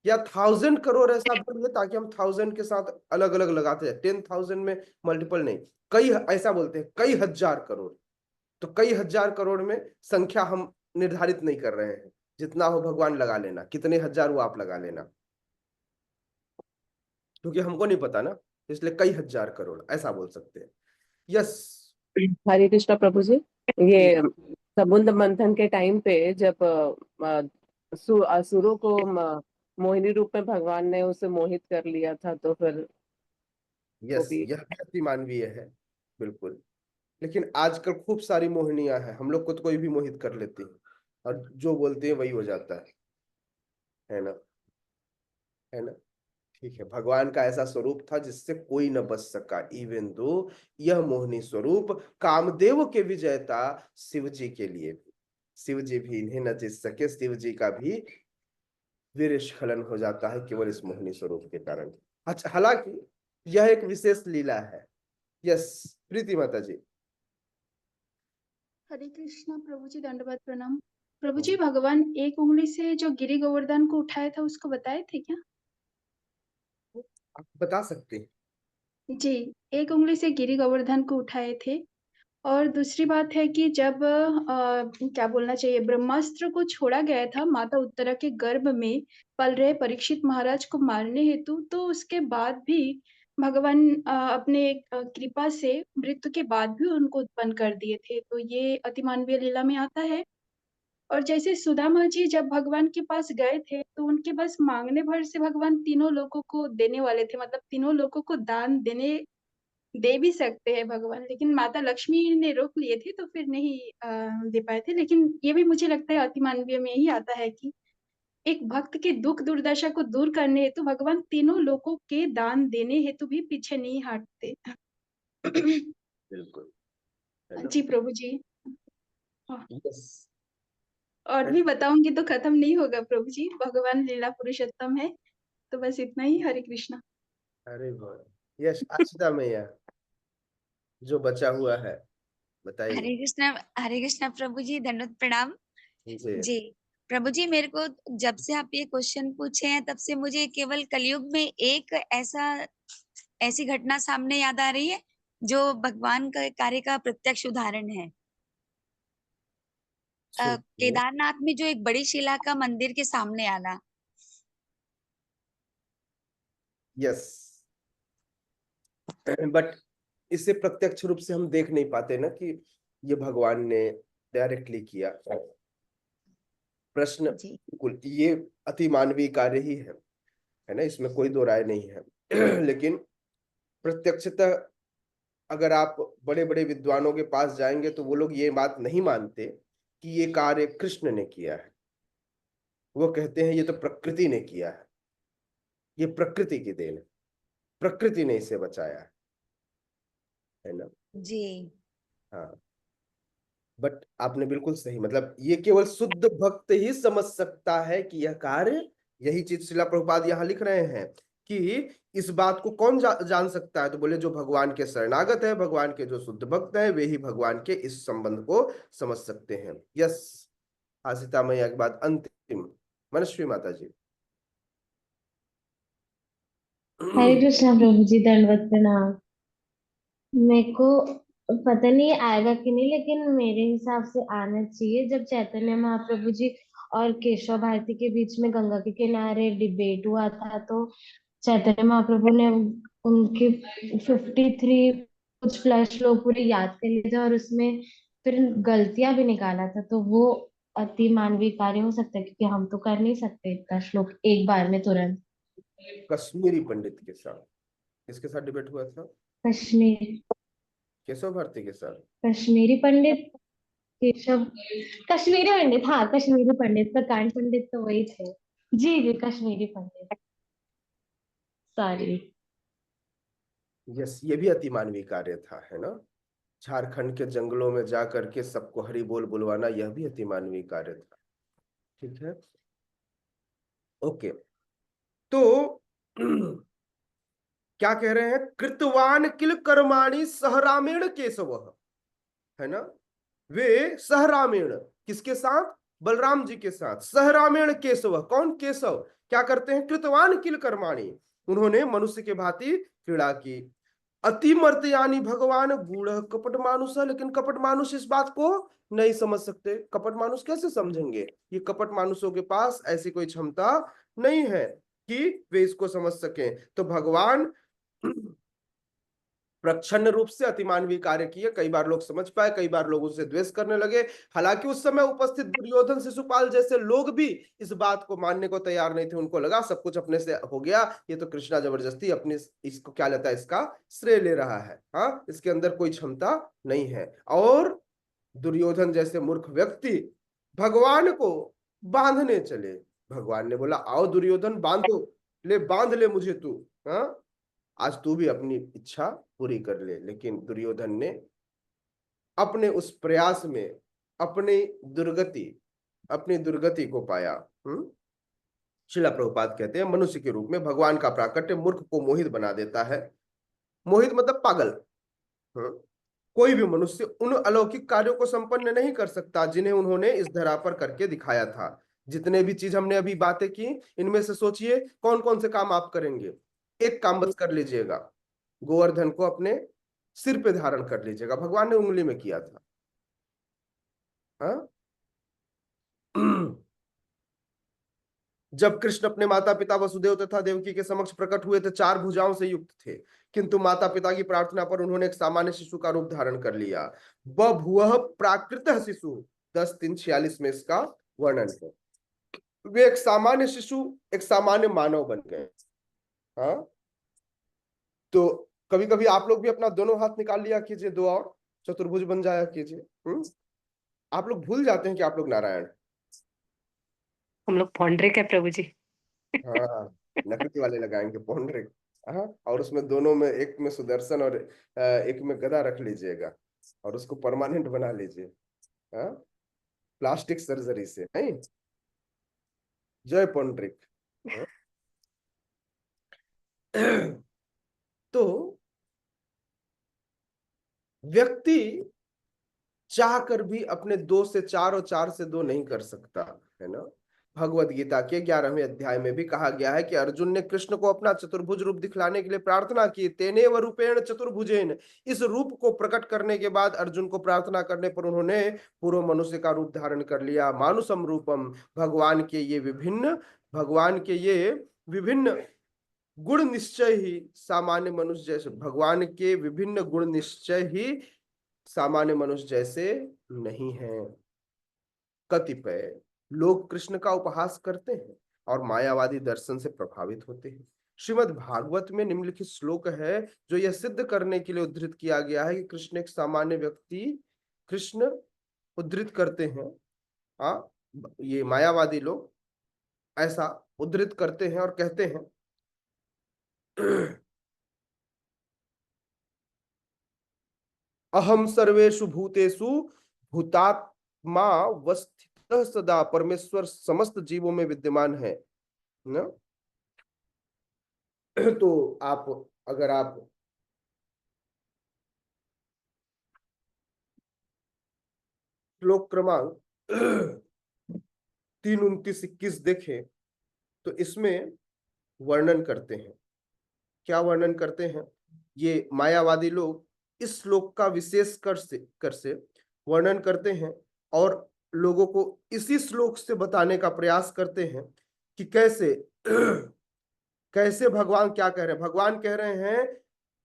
[SPEAKER 1] या 1,000 करोड़, ऐसा बोलिए ताकि हम 1,000 के साथ अलग अलग लगाते जाए। 10,000 में मल्टीपल नहीं, कई, ऐसा बोलते हैं कई हजार करोड़। तो कई हजार करोड़ में संख्या हम निर्धारित नहीं कर रहे हैं, जितना हो भगवान लगा लेना, कितने हजार वो आप लगा लेना, क्योंकि हमको नहीं पता ना, इसलिए कई हजार करोड़ ऐसा बोल सकते हैं। यस।
[SPEAKER 5] हरे कृष्णा प्रभु जी। ये समुद्र मंथन के टाइम पे जब असुरों को मोहिनी रूप में भगवान ने उसे मोहित कर लिया था, तो फिर वो
[SPEAKER 1] यस,
[SPEAKER 5] भी
[SPEAKER 1] यह भी अति मानवीय है, बिल्कुल। लेकिन आजकल खूब सारी मोहिनियां हैं, हम लोग को तो कोई भी मोहित कर लेती है, और जो बोलते हैं वही हो जाता है ना, है ना। ठीक है, भगवान का ऐसा स्वरूप था जिससे कोई न बच सका, इवन दो यह मोहिनी स्वरूप कामदेव के विजेता शिव जी के लिए भी, शिव जी भी इन्हें न जीत सके, शिव जी का भी वीर स्खलन हो जाता है केवल इस मोहिनी स्वरूप के कारण। अच्छा, हालांकि यह एक विशेष लीला है। यस, प्रीति माता जी।
[SPEAKER 6] हरे कृष्णा प्रभु जी, दंडवत प्रणाम। प्रभु जी, भगवान एक उंगली से जो गिरी गोवर्धन को उठाया था उसको बताए थे क्या?
[SPEAKER 1] आप बता सकते हैं।
[SPEAKER 6] जी, एक उंगली से गिरी गोवर्धन को उठाए थे। और दूसरी बात है कि जब क्या बोलना चाहिए, ब्रह्मास्त्र को छोड़ा गया था माता उत्तरा के गर्भ में पल रहे परीक्षित महाराज को मारने हेतु, तो उसके बाद भी भगवान अपने कृपा से मृत्यु के बाद भी उनको उत्पन्न कर दिए थे। तो ये अतिमानवीय लीला में आता है। और जैसे सुदामा जी जब भगवान के पास गए थे, तो उनके बस मांगने भर से भगवान तीनों लोगों को देने वाले थे, मतलब तीनों लोगों को दान दे भी सकते हैं भगवान, लेकिन माता लक्ष्मी ने रोक लिए थे, तो फिर नहीं दे पाए थे। लेकिन ये भी मुझे लगता है अतिमानवीय में ही आता है कि एक भक्त के दुख दुर्दशा को दूर करने हेतु भगवान तीनों लोगों के दान देने हेतु भी पीछे नहीं हटते।
[SPEAKER 1] बिल्कुल, है ना।
[SPEAKER 6] जी प्रभु जी। हाँ,
[SPEAKER 1] यस।
[SPEAKER 6] और भी बताऊंगी तो खत्म नहीं होगा प्रभु जी, भगवान लीला पुरुषोत्तम है। तो बस इतना ही। हरे कृष्णा।
[SPEAKER 1] अरे वाह। यस, अक्षता मैया, जो बचा हुआ है बताइए।
[SPEAKER 7] हरे कृष्णा प्रभु जी, दंडवत प्रणाम।
[SPEAKER 1] जी।
[SPEAKER 7] जी प्रभु जी, मेरे को जब से आप ये क्वेश्चन पूछे हैं तब से मुझे केवल कलयुग में एक ऐसी घटना सामने याद आ रही है जो भगवान का कार्य का प्रत्यक्ष उदाहरण है। केदारनाथ में जो एक बड़ी शिला का मंदिर के सामने आना।
[SPEAKER 1] यस, बट इसे प्रत्यक्ष रूप से हम देख नहीं पाते ना कि ये भगवान ने डायरेक्टली किया। प्रश्न
[SPEAKER 7] जी
[SPEAKER 1] बिल्कुल ये अति मानवीय कार्य ही है ना, इसमें कोई दो राय नहीं है। लेकिन प्रत्यक्षतः अगर आप बड़े बड़े विद्वानों के पास जाएंगे तो वो लोग ये बात नहीं मानते कि ये कार्य कृष्ण ने किया है। वो कहते हैं ये तो प्रकृति ने किया है, ये प्रकृति की देन है, प्रकृति ने इसे बचाया है ना।
[SPEAKER 7] जी
[SPEAKER 1] हाँ, बट आपने बिल्कुल सही, मतलब ये केवल शुद्ध भक्त ही समझ सकता है कि यह कार्य, यही चीज श्रीला प्रभुपाद यहाँ लिख रहे हैं कि इस बात को कौन जान सकता है, तो बोले जो भगवान के शरणागत है, भगवान के जो शुद्ध भक्त है, वे ही भगवान के इस संबंध को समझ सकते हैं। यस, आसिता मैया के बाद अंतिम मनस्वी माता जी।
[SPEAKER 8] हरे कृष्णा प्रभु जी, दंडवत प्रणाम। मेरे को पता नहीं आएगा कि नहीं, लेकिन मेरे हिसाब से आना चाहिए। जब चैतन्य महाप्रभु जी और केशव भारती के बीच में गंगा के किनारे डिबेट हुआ था, तो चैतन्य महाप्रभु ने उनके 53 कुछ प्लस श्लोक पूरे याद कर लिए थे, और उसमें फिर गलतियां भी निकाला था। तो वो अति मानवीय कार्य हो सकता है, क्योंकि हम तो कर नहीं सकते इतना श्लोक एक बार में तुरंत।
[SPEAKER 1] कश्मीरी पंडित के साथ। किसके साथ डिबेट हुआ था?
[SPEAKER 8] कश्मीर
[SPEAKER 1] केशव भारती के साथ।
[SPEAKER 8] कश्मीरी पंडित केशव कश्मीरी पंडित, हाँ कश्मीरी पंडित, प्रकांड पंडित तो वही थे। जी जी कश्मीरी पंडित, सॉरी।
[SPEAKER 1] यस, ये भी अतिमानवीय कार्य था, है ना। झारखंड के जंगलों में जा करके सबको हरि बोल बुलवाना, यह भी अतिमानवीय कार्य था। ठीक है, ओके। तो क्या कह रहे हैं? कृतवान किल कर्माणि सहरामेण केशव, है ना। वे सहरामेण, किसके साथ? बलराम जी के साथ। सहरामेण केशव, कौन केशव? क्या करते हैं? कृतवान किल कर्माणि, उन्होंने मनुष्य के भांति क्रीड़ा की। अतिमर्त्यानि भगवान गूढ़ कपट मानुष, लेकिन कपट मानुष इस बात को नहीं समझ सकते। कपट मानुष कैसे समझेंगे? ये कपट मानुषों के पास ऐसी कोई क्षमता नहीं है कि वे इसको समझ सकें। तो भगवान प्रच्छन्न रूप से अतिमानवीय कार्य किए। कई बार लोग समझ पाए, कई बार लोग उससे द्वेष करने लगे। हालांकि उस समय उपस्थित दुर्योधन, शिशुपाल जैसे लोग भी इस बात को मानने को तैयार नहीं थे। उनको लगा सब कुछ अपने से हो गया, ये तो कृष्णा जबरदस्ती अपने इसको क्या लेता है, इसका श्रेय ले रहा है। हाँ, इसके अंदर कोई क्षमता नहीं है। और दुर्योधन जैसे मूर्ख व्यक्ति भगवान को बांधने चले। भगवान ने बोला, आओ दुर्योधन, बांधो, ले बांध ले मुझे तू, हाँ आज तू भी अपनी इच्छा पूरी कर ले। लेकिन दुर्योधन ने अपने उस प्रयास में अपनी दुर्गति को पाया। श्रीला प्रभुपाद कहते हैं, मनुष्य के रूप में भगवान का प्राकट्य मूर्ख को मोहित बना देता है। मोहित मतलब पागल। कोई भी मनुष्य उन अलौकिक कार्यों को संपन्न नहीं कर सकता जिन्हें उन्होंने इस धरा पर करके दिखाया था। जितने भी चीज हमने अभी बातें की, इनमें से सोचिए कौन कौन से काम आप करेंगे। एक काम बस कर लीजिएगा, गोवर्धन को अपने सिर पे धारण कर लीजिएगा। भगवान ने उंगली में किया था। हाँ? जब कृष्ण अपने माता पिता वसुदेव तथा देवकी के समक्ष प्रकट हुए थे, 4 भुजाओं से युक्त थे, किंतु माता पिता की प्रार्थना पर उन्होंने एक सामान्य शिशु का रूप धारण कर लिया। बभुवः प्राकृत शिशु, 10:3:46 में इसका वर्णन है। वे एक सामान्य शिशु, एक सामान्य मानव बन गए। हाँ, तो कभी कभी आप लोग भी अपना दोनों हाथ निकाल लिया कीजिए, 2 और चतुर्भुज बन जाया कीजिए। आप लोग भूल जाते हैं कि आप लोग नारायण।
[SPEAKER 3] हम लोग पौंड्रिक है प्रभु जी।
[SPEAKER 1] हाँ, नकली वाले लगाएंगे पौंड्रिक। हाँ, और उसमें दोनों में, एक में सुदर्शन और एक में गदा रख लीजिएगा और उसको परमानेंट बना लीजिए। हाँ, प्लास्टिक सर्जरी से नहीं। जय पौंड्रिक। तो व्यक्ति चाहकर भी अपने 2 से 4 और 4 से 2 नहीं कर सकता, है ना। भगवत गीता के 11वें अध्याय में भी कहा गया है कि अर्जुन ने कृष्ण को अपना चतुर्भुज रूप दिखलाने के लिए प्रार्थना की। तेनेव रूपेण चतुर्भुजेन, इस रूप को प्रकट करने के बाद अर्जुन को प्रार्थना करने पर उन्होंने पूर्व मनुष्य का रूप धारण कर लिया। मानुषम रूपम, भगवान के ये विभिन्न गुण निश्चय ही सामान्य मनुष्य जैसे, भगवान के विभिन्न गुण निश्चय ही सामान्य मनुष्य जैसे नहीं है। कतिपय लोग कृष्ण का उपहास करते हैं और मायावादी दर्शन से प्रभावित होते हैं। श्रीमद् भागवत में निम्नलिखित श्लोक है जो यह सिद्ध करने के लिए उद्धृत किया गया है कि कृष्ण एक सामान्य व्यक्ति, कृष्ण उद्धृत करते हैं। हाँ, ये मायावादी लोग ऐसा उद्धृत करते हैं और कहते हैं अहम सर्वेषु भूतेषु भूतात्मा वस्थितः सदा, परमेश्वर समस्त जीवों में विद्यमान है ना। तो अगर आप श्लोक क्रमांक 3:29-21 देखें तो इसमें वर्णन करते हैं। क्या वर्णन करते हैं? ये मायावादी लोग इस श्लोक का विशेष कर से वर्णन करते हैं और लोगों को इसी श्लोक से बताने का प्रयास करते हैं कि कैसे भगवान क्या कह रहे हैं। भगवान कह रहे हैं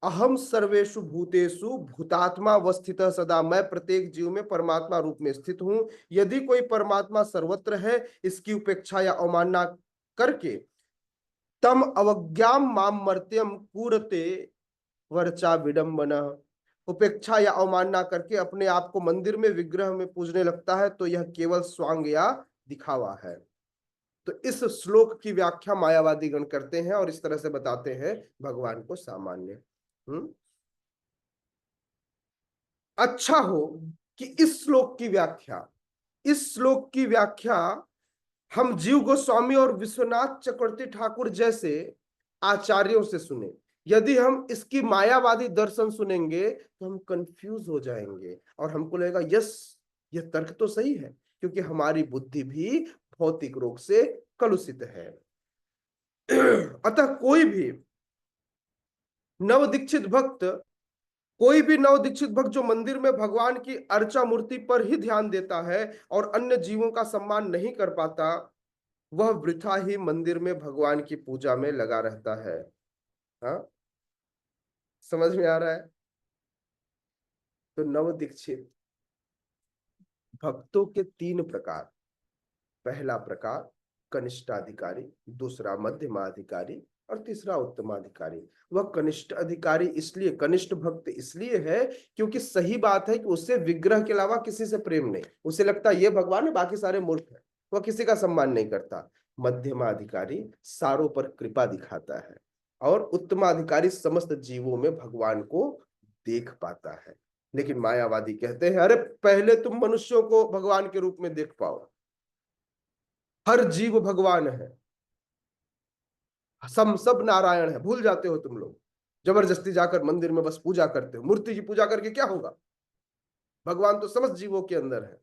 [SPEAKER 1] अहम सर्वेषु भूतेषु भूतात्मा अवस्थितः सदा, मैं प्रत्येक जीव में परमात्मा रूप में स्थित हूं। यदि कोई परमात्मा सर्वत्र है, इसकी उपेक्षा या अवमानना करके तम अवज्ञाम माम मर्त्यम कूरते वर्चा विडंबना। उपेक्षा या अवमानना करके अपने आप को मंदिर में विग्रह में पूजने लगता है तो यह केवल स्वांग या दिखावा है। तो इस श्लोक की व्याख्या मायावादी गण करते हैं और इस तरह से बताते हैं भगवान को सामान्य। अच्छा हो कि इस श्लोक की व्याख्या हम जीव गोस्वामी और विश्वनाथ चक्रवर्ती ठाकुर जैसे आचार्यों से सुने। यदि हम इसकी मायावादी दर्शन सुनेंगे तो हम कंफ्यूज हो जाएंगे और हमको लगेगा यस, यह तर्क तो सही है, क्योंकि हमारी बुद्धि भी भौतिक रोग से कलुषित है। अतः कोई भी नवदीक्षित भक्त जो मंदिर में भगवान की अर्चा मूर्ति पर ही ध्यान देता है और अन्य जीवों का सम्मान नहीं कर पाता, वह वृथा ही मंदिर में भगवान की पूजा में लगा रहता है। हाँ, समझ में आ रहा है? तो नवदीक्षित भक्तों के 3 प्रकार। पहला प्रकार कनिष्ठाधिकारी, दूसरा मध्यमाधिकारी और तीसरा उत्तमाधिकारी। वह कनिष्ठ अधिकारी इसलिए, कनिष्ठ भक्त इसलिए है क्योंकि सही बात है कि उससे विग्रह के अलावा किसी से प्रेम नहीं। उसे लगता है ये भगवान है, बाकी सारे मूर्ख है, वह किसी का सम्मान नहीं करता। मध्यमाधिकारी सारों पर कृपा दिखाता है और उत्तमाधिकारी समस्त जीवों में भगवान को देख पाता है। लेकिन मायावादी कहते हैं अरे पहले तुम मनुष्यों को भगवान के रूप में देख पाओ, हर जीव भगवान है, सब नारायण है। भूल जाते हो तुम लोग, जबरदस्ती जाकर मंदिर में बस पूजा करते हो। मूर्ति की पूजा करके क्या होगा? भगवान तो समस्त जीवों के अंदर है।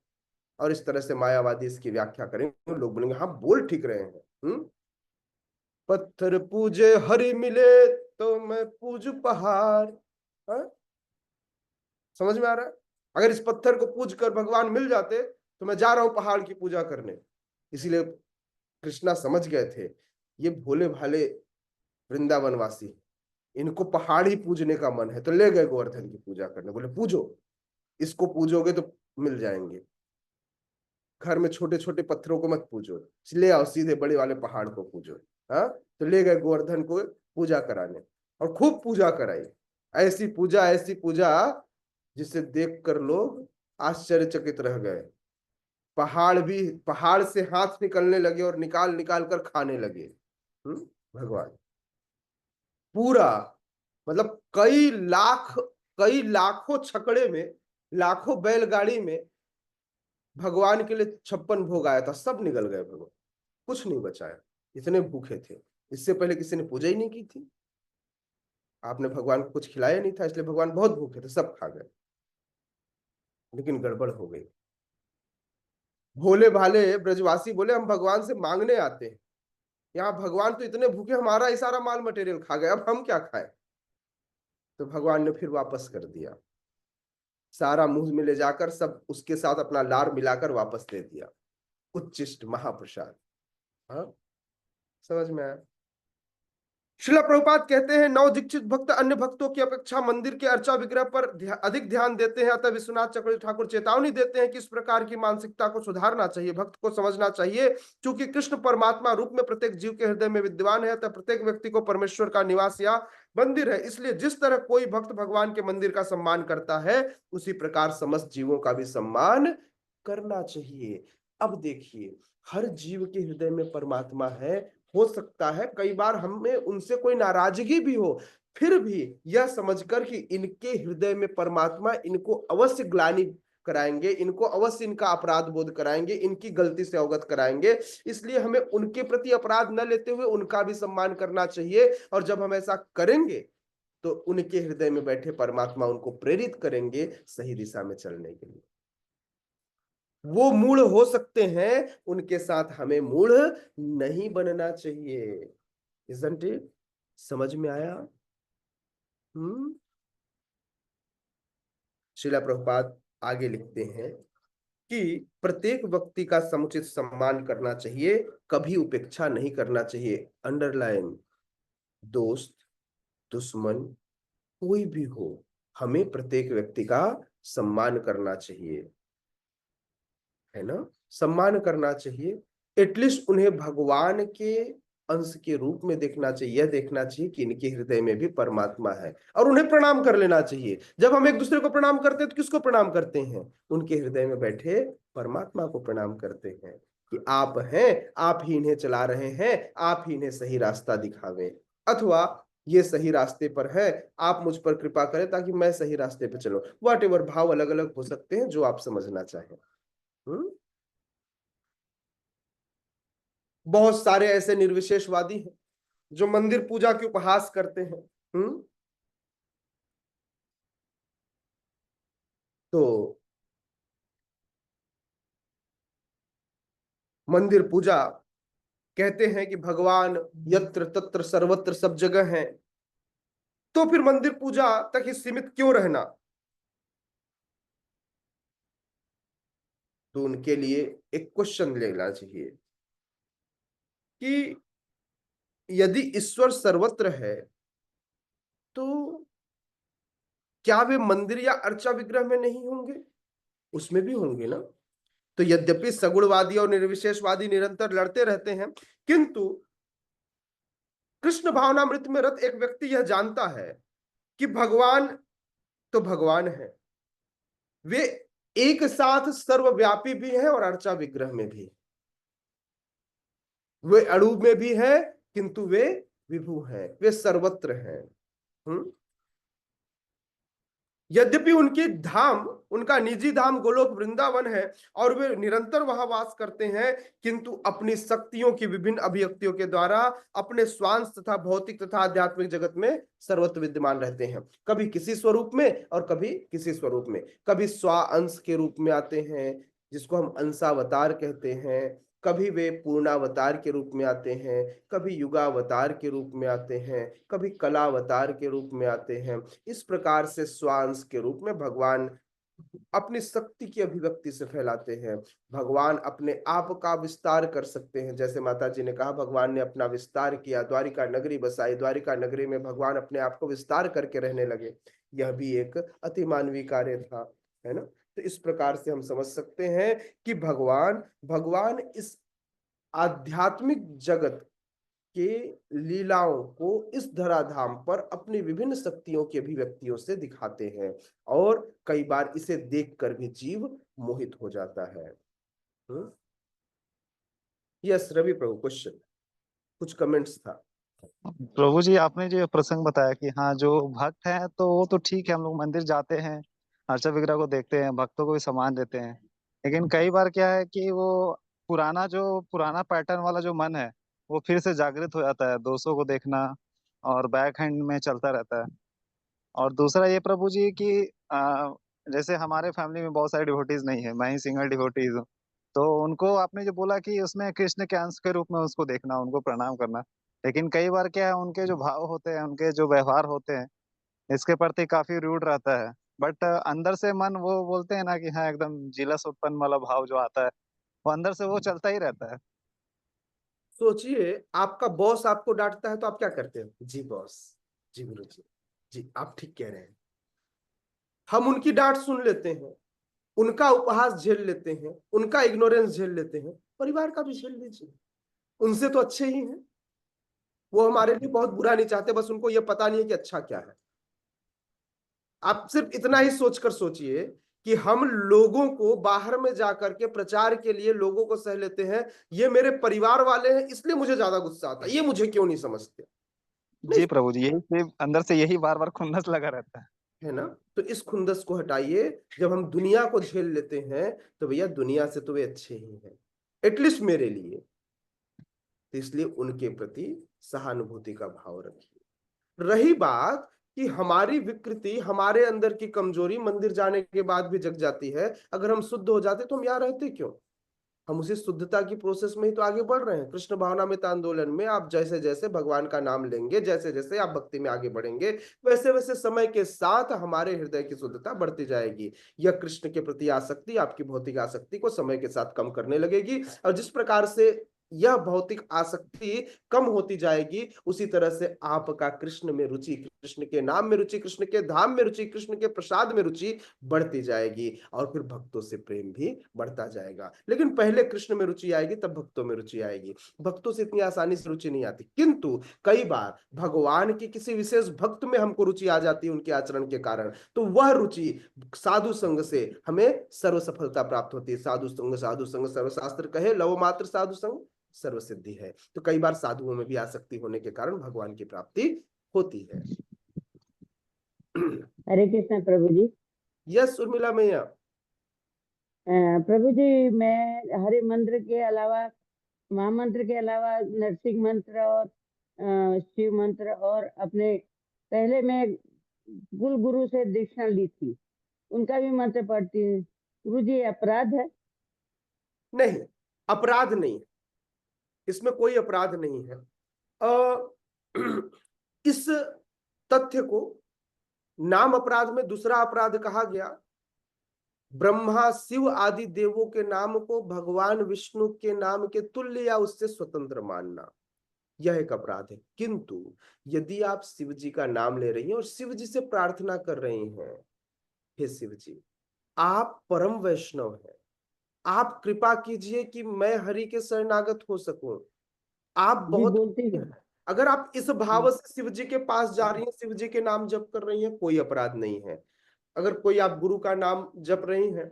[SPEAKER 1] और इस तरह से मायावादी इसकी व्याख्या करेंगे, लोग बोलेंगे हाँ बोल ठीक रहे हैं। पत्थर पूजे हरि मिले तो मैं पूजू पहाड़। समझ में आ रहा है? अगर इस पत्थर को पूज कर भगवान मिल जाते तो मैं जा रहा हूं पहाड़ की पूजा करने। इसीलिए कृष्णा समझ गए थे ये भोले भाले वृंदावनवासी, इनको पहाड़ ही पूजने का मन है, तो ले गए गोवर्धन की पूजा करने। बोले पूजो, इसको पूजोगे तो मिल जाएंगे। घर में छोटे छोटे पत्थरों को मत पूजो, ले आओ सीधे बड़े वाले पहाड़ को पूजो। हाँ, तो ले गए गोवर्धन को पूजा कराने और खूब पूजा कराई। ऐसी पूजा जिसे देखकर लोग आश्चर्यचकित रह गए। पहाड़ से हाथ निकलने लगे और निकाल निकाल कर खाने लगे। भगवान पूरा, मतलब कई लाखों छकड़े में, लाखों बैलगाड़ी में भगवान के लिए 56 भोग आया था, सब निकल गए भगवान, कुछ नहीं बचाया। इतने भूखे थे, इससे पहले किसी ने पूजा ही नहीं की थी। आपने भगवान को कुछ खिलाया नहीं था, इसलिए भगवान बहुत भूखे थे, सब खा गए। लेकिन गड़बड़ हो गई। भोले भाले ब्रजवासी बोले हम भगवान से मांगने आते हैं, यहाँ भगवान तो इतने भूखे, हमारा ही सारा माल मटेरियल खा गए, अब हम क्या खाएं? तो भगवान ने फिर वापस कर दिया, सारा मुंह में ले जाकर सब उसके साथ अपना लार मिलाकर वापस दे दिया। उच्चिष्ट महाप्रसाद। हाँ, समझ में आया? श्रील प्रभुपाद कहते हैं नवदीक्षित भक्त अन्य भक्तों की अपेक्षा मंदिर के अर्चा विग्रह पर अधिक ध्यान देते हैं। अतः विश्वनाथ चक्रवर्ती ठाकुर चेतावनी देते हैं कि इस प्रकार की मानसिकता को सुधारना चाहिए। भक्त को समझना चाहिए क्योंकि कृष्ण परमात्मा रूप में प्रत्येक जीव के हृदय में विद्यमान है, अतः प्रत्येक व्यक्ति को परमेश्वर का निवास या मंदिर है। इसलिए जिस तरह कोई भक्त भगवान के मंदिर का सम्मान करता है, उसी प्रकार समस्त जीवों का भी सम्मान करना चाहिए। अब देखिए, हर जीव के हृदय में परमात्मा है। हो सकता है कई बार हमें उनसे कोई नाराजगी भी हो, फिर भी यह समझकर कि इनके हृदय में परमात्मा इनको अवश्य ग्लानि कराएंगे, इनको अवश्य इनका अपराध बोध कराएंगे, इनकी गलती से अवगत कराएंगे। इसलिए हमें उनके प्रति अपराध न लेते हुए उनका भी सम्मान करना चाहिए। और जब हम ऐसा करेंगे तो उनके हृदय में बैठे परमात्मा उनको प्रेरित करेंगे सही दिशा में चलने के लिए। वो मूढ़ हो सकते हैं, उनके साथ हमें मूढ़ नहीं बनना चाहिए। Isn't it? समझ में आया? श्रील प्रभुपाद आगे लिखते हैं कि प्रत्येक व्यक्ति का समुचित सम्मान करना चाहिए, कभी उपेक्षा नहीं करना चाहिए। अंडरलाइन, दोस्त दुश्मन कोई भी हो, हमें प्रत्येक व्यक्ति का सम्मान करना चाहिए, है ना? सम्मान करना चाहिए। एटलीस्ट उन्हें भगवान के अंश के रूप में देखना चाहिए, यह देखना चाहिए कि इनके हृदय में भी परमात्मा है और उन्हें प्रणाम कर लेना चाहिए। जब हम एक दूसरे को प्रणाम करते हैं तो किसको प्रणाम करते हैं? उनके हृदय में बैठे परमात्मा को प्रणाम करते हैं कि आप हैं, आप ही इन्हें चला रहे हैं, आप ही इन्हें सही रास्ता दिखावें, अथवा ये सही रास्ते पर है, आप मुझ पर कृपा करें ताकि मैं सही रास्ते पर चलूं। वॉट एवर भाव अलग अलग हो सकते हैं जो आप समझना चाहें। बहुत सारे ऐसे निर्विशेषवादी हैं जो मंदिर पूजा के उपहास करते हैं। तो मंदिर पूजा कहते हैं कि भगवान यत्र तत्र सर्वत्र सब जगह हैं, तो फिर मंदिर पूजा तक ही सीमित क्यों रहना? तो उनके लिए एक क्वेश्चन लेना चाहिए कि यदि ईश्वर सर्वत्र है तो क्या वे मंदिर या अर्चा विग्रह में नहीं होंगे? उसमें भी होंगे ना। तो यद्यपि सगुणवादी और निर्विशेषवादी निरंतर लड़ते रहते हैं, किंतु कृष्ण भावनामृत में रत एक व्यक्ति यह जानता है कि भगवान तो भगवान है, वे एक साथ सर्वव्यापी भी हैं और अर्चा विग्रह में भी। वे अणु में भी है किंतु वे विभु हैं, वे सर्वत्र हैं। यद्यपि उनकी धाम, उनका निजी धाम गोलोक वृंदावन है और वे निरंतर वहां वास करते हैं, किंतु अपनी शक्तियों की विभिन्न अभिव्यक्तियों के द्वारा अपने स्वांश तथा भौतिक तथा आध्यात्मिक जगत में सर्वत्र विद्यमान रहते हैं। कभी किसी स्वरूप में और कभी किसी स्वरूप में। कभी स्वा अंश के रूप में आते हैं जिसको हम अंशावतार कहते हैं, कभी वे पूर्णावतार के रूप में आते हैं, कभी युगावतार के रूप में आते हैं, कभी कलावतार के रूप में आते हैं। इस प्रकार से स्वांश के रूप में भगवान अपनी शक्ति की अभिव्यक्ति से फैलाते हैं। भगवान अपने आप का विस्तार कर सकते हैं, जैसे माता जी ने कहा भगवान ने अपना विस्तार किया, द्वारिका नगरी बसाई, द्वारिका नगरी में भगवान अपने आप को विस्तार करके रहने लगे। यह भी एक अति मानवीय कार्य था, है ना। तो इस प्रकार से हम समझ सकते हैं कि भगवान इस आध्यात्मिक जगत के लीलाओं को इस धराधाम पर अपनी विभिन्न शक्तियों की अभिव्यक्तियों से दिखाते हैं और कई बार इसे देखकर भी जीव मोहित हो जाता है। यस रवि प्रभु, क्वेश्चन, कुछ कमेंट्स था।
[SPEAKER 9] प्रभु जी, आपने जो प्रसंग बताया कि हाँ जो भक्त हैं तो वो तो ठीक है, हम लोग मंदिर जाते हैं, अर्चा विग्रह को देखते हैं, भक्तों को भी सम्मान देते हैं, लेकिन कई बार क्या है कि वो पुराना पैटर्न वाला जो मन है वो फिर से जागृत हो जाता है, दोस्तों को देखना और बैक हैंड में चलता रहता है। और दूसरा ये प्रभु जी कि जैसे हमारे फैमिली में बहुत सारे डिवोटीज नहीं है, मैं ही सिंगल डिवोटीज हूँ, तो उनको आपने जो बोला कि उसमें कृष्ण के अंश के रूप में उसको देखना, उनको प्रणाम करना, लेकिन कई बार क्या है उनके जो भाव होते हैं, उनके जो व्यवहार होते हैं इसके प्रति काफी रूड रहता है, बट अंदर से मन वो बोलते हैं ना कि हाँ एकदम जिलस उत्पन्न वाला भाव जो आता है वो अंदर से वो चलता ही रहता है।
[SPEAKER 1] सोचिए, आपका बॉस आपको डांटता है तो आप क्या करते हैं? जी बॉस, जी गुरु जी, जी आप ठीक कह रहे हैं। हम उनकी डांट सुन लेते हैं, उनका उपहास झेल लेते हैं, उनका इग्नोरेंस झेल लेते हैं, परिवार का भी झेल लीजिए, उनसे तो अच्छे ही हैं। वो हमारे लिए बहुत बुरा नहीं चाहते, बस उनको ये पता नहीं है कि अच्छा क्या है। आप सिर्फ इतना ही सोचकर सोचिए कि हम लोगों को बाहर में जाकर के प्रचार के लिए लोगों को सह लेते हैं, ये मेरे परिवार वाले हैं इसलिए मुझे ज्यादा गुस्सा आता है, ये मुझे क्यों नहीं समझते।
[SPEAKER 9] जी प्रभु जी, यही अंदर से यही बार बार खुन्नस लगा रहता
[SPEAKER 1] है ना। तो इस खुंदस को हटाइए। जब हम दुनिया को झेल लेते हैं तो भैया दुनिया से तो वे अच्छे ही हैं, एटलीस्ट मेरे लिए। तो इसलिए उनके प्रति सहानुभूति का भाव रखिए। रही बात कि हमारी विकृति, हमारे अंदर की कमजोरी मंदिर जाने के बाद भी जग जाती है, अगर हम शुद्ध हो जाते तो हम यहाँ रहते क्यों? हम उसी शुद्धता की प्रोसेस में ही तो आगे बढ़ रहे हैं। कृष्ण भावनामृत आंदोलन में आप जैसे जैसे भगवान का नाम लेंगे, जैसे जैसे आप भक्ति में आगे बढ़ेंगे, वैसे वैसे समय के साथ हमारे हृदय की शुद्धता बढ़ती जाएगी। यह कृष्ण के प्रति आसक्ति, आपकी भौतिक आसक्ति को समय के साथ कम करने लगेगी। और जिस प्रकार से यह भौतिक आसक्ति कम होती जाएगी, उसी तरह से आपका कृष्ण में रुचि, कृष्ण के नाम में रुचि, कृष्ण के धाम में रुचि, कृष्ण के प्रसाद में रुचि बढ़ती जाएगी, और फिर भक्तों से प्रेम भी बढ़ता जाएगा। लेकिन पहले कृष्ण में रुचि आएगी, तब भक्तों में रुचि आएगी। भक्तों से इतनी आसानी से रुचि नहीं आती, किंतु कई बार भगवान के किसी विशेष भक्त में हमको रुचि आ जाती है उनके आचरण के कारण, तो वह रुचि साधु संग से हमें सर्व सफलता प्राप्त होती है। साधु संग सर्वशास्त्र कहे, लव मात्र साधु संग सर्व सिद्धि है। तो कई बार साधुओं में भी आसक्ति होने के कारण भगवान की प्राप्ति होती है।
[SPEAKER 10] हरे कृष्ण प्रभु जी।
[SPEAKER 1] यस उर्मिला मैया।
[SPEAKER 10] प्रभु जी, मैं हरे मंत्र के अलावा, महामंत्र के अलावा नरसिंह मंत्र और शिव मंत्र और अपने पहले मैं कुल गुरु से दीक्षा ली थी, उनका भी मंत्र पढ़ती हूँ। गुरु जी, अपराध है?
[SPEAKER 1] नहीं, अपराध नहीं, इसमें कोई अपराध नहीं है। इस तथ्य को नाम अपराध में दूसरा अपराध कहा गया। ब्रह्मा शिव आदि देवों के नाम को भगवान विष्णु के नाम के तुल्य या उससे स्वतंत्र मानना, यह एक अपराध है। किंतु यदि आप शिव जी का नाम ले रही हैं और शिव जी से प्रार्थना कर रही हैं, हे शिव जी आप परम वैष्णव हैं, आप कृपा कीजिए कि मैं हरि के शरणागत हो सकूं, आप बहुत
[SPEAKER 10] बोलती हूँ।
[SPEAKER 1] अगर आप इस भाव से शिव जी के पास जा रही हैं, शिव जी के नाम जप कर रही हैं, कोई अपराध नहीं है। अगर कोई आप गुरु का नाम जप रही हैं,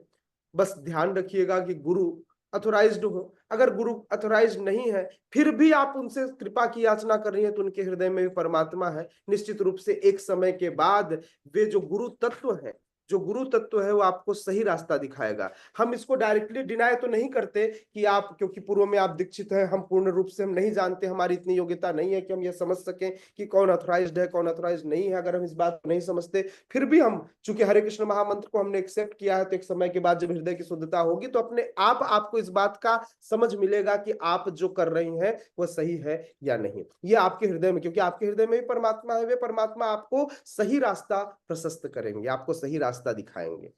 [SPEAKER 1] बस ध्यान रखिएगा कि गुरु अथोराइज्ड हो। अगर गुरु अथोराइज नहीं है, फिर भी आप उनसे कृपा की याचना कर रही हैं, तो उनके हृदय में भी परमात्मा है। निश्चित रूप से एक समय के बाद वे जो गुरु तत्व है, जो गुरु तत्व है, वो आपको सही रास्ता दिखाएगा। हम इसको डायरेक्टली डिनाय तो नहीं करते कि आप, क्योंकि पूर्व में आप दीक्षित हैं, हम पूर्ण रूप से हम नहीं जानते, हमारी इतनी योग्यता नहीं है कि हम ये समझ सकें कि कौन अथोराइज्ड है कौन अथोराइज्ड नहीं है। अगर हम इस बात को नहीं समझते, फिर भी हम चूंकि हरे कृष्ण महामंत्र को हमने एक्सेप्ट किया है, तो एक समय के बाद जब हृदय की शुद्धता होगी, तो अपने आप आपको इस बात का समझ मिलेगा कि आप जो कर रही हैं वो सही है या नहीं। ये आपके हृदय में, क्योंकि आपके हृदय में भी परमात्मा है, वे परमात्मा आपको सही रास्ता प्रशस्त करेंगे, आपको सही रास्ता दिखाएंगे,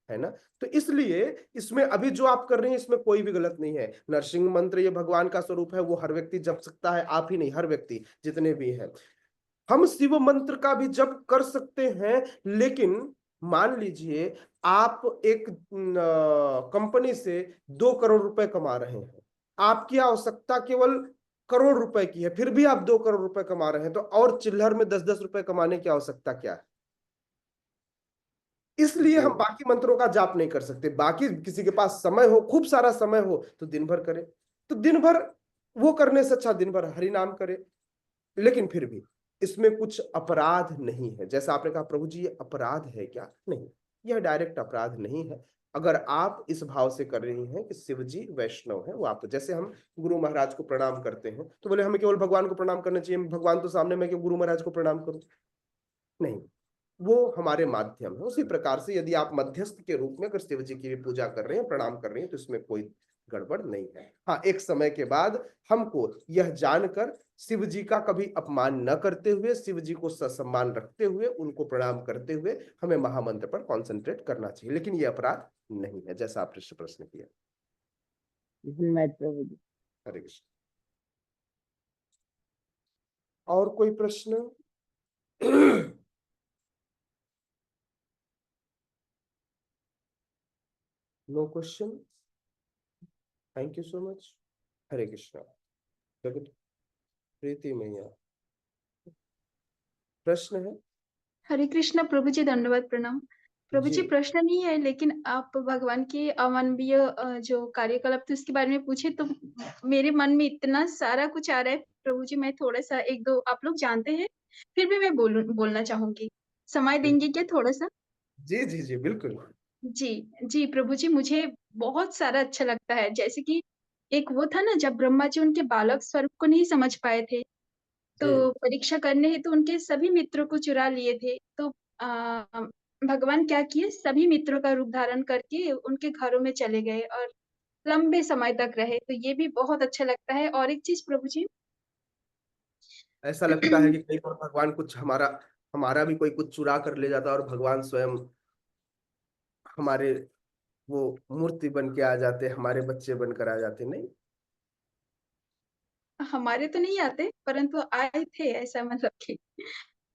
[SPEAKER 1] है ना। तो इसलिए इसमें अभी जो आप कर रहे हैं, इसमें कोई भी गलत नहीं है। नरसिंह मंत्र ये भगवान का स्वरूप है, वो हर व्यक्ति जप सकता है, आप ही नहीं, हर व्यक्ति जितने भी हैं। हम शिव मंत्र का भी जप कर सकते हैं, लेकिन मान लीजिए आप एक कंपनी से 2 करोड़ रुपए कमा रहे हैं, आपकी आवश्यकता केवल करोड़ रुपए की है, फिर भी आप 2 करोड़ रुपए कमा रहे हैं, तो और चिल्लर में 10-10 रुपए कमाने की आवश्यकता क्या है? इसलिए हम बाकी मंत्रों का जाप नहीं कर सकते। बाकी किसी के पास समय हो, खूब सारा समय हो, तो दिन भर करे, तो दिन भर वो करने से अच्छा दिन भर हरि नाम करे। लेकिन फिर भी इसमें कुछ अपराध नहीं है। जैसा आपने कहा प्रभु जी ये अपराध है क्या? नहीं, यह डायरेक्ट अपराध नहीं है। अगर आप इस भाव से कर रही हैं कि शिव जी वैष्णव है, वो आपको, जैसे हम गुरु महाराज को प्रणाम करते हैं, तो बोले हमें केवल भगवान को प्रणाम करना चाहिए, भगवान तो सामने, मैं क्यों गुरु महाराज को प्रणाम करूं? नहीं, वो हमारे माध्यम है। उसी प्रकार से यदि आप मध्यस्थ के रूप में अगर शिव जी की भी पूजा कर रहे हैं, प्रणाम कर रहे हैं, तो इसमें कोई गड़बड़ नहीं है। हाँ, एक समय के बाद हमको यह जानकर शिव जी का कभी अपमान न करते हुए, शिव जी को ससम्मान रखते हुए, उनको प्रणाम करते हुए हमें महामंत्र पर कॉन्सेंट्रेट करना चाहिए। लेकिन यह अपराध नहीं है, जैसा आपने प्रश्न किया।
[SPEAKER 10] धन्यवाद प्रभु जी।
[SPEAKER 1] हरे कृष्ण। और कोई प्रश्न? No question. Thank you so much. हरे कृष्णा। जगत प्रीति मैया, प्रश्न है?
[SPEAKER 6] हरे कृष्णा प्रभु जी, दंडवत प्रणाम। प्रभु जी, प्रश्न नहीं है, लेकिन आप भगवान के अमानवीय जो कार्यकलाप थे उसके बारे में पूछे, तो मेरे मन में इतना सारा कुछ आ रहा है प्रभु जी, मैं थोड़ा सा 1-2 आप लोग जानते हैं, फिर भी मैं बोलना चाहूंगी। समय देंगे क्या थोड़ा सा?
[SPEAKER 1] जी जी जी बिल्कुल।
[SPEAKER 6] जी प्रभु जी, मुझे बहुत सारा अच्छा लगता है। जैसे कि एक वो था ना, जब ब्रह्मा जी उनके बालक स्वरूप को नहीं समझ पाए थे, तो परीक्षा करने हेतु उनके सभी मित्रों को चुरा लिए थे। तो भगवान क्या किए, सभी मित्रों का रूप धारण करके उनके घरों में चले गए और लंबे समय तक रहे। तो ये भी बहुत अच्छा लगता है। और एक चीज प्रभु जी,
[SPEAKER 1] ऐसा लगता है कि कई बार भगवान कुछ हमारा हमारा भी कोई कुछ चुरा कर ले जाता है, और भगवान स्वयं हमारे वो मूर्ति बन के आ जाते, हमारे बच्चे बनकर आ जाते। नहीं,
[SPEAKER 6] हमारे तो नहीं आते, परंतु आए थे, ऐसा मतलब कि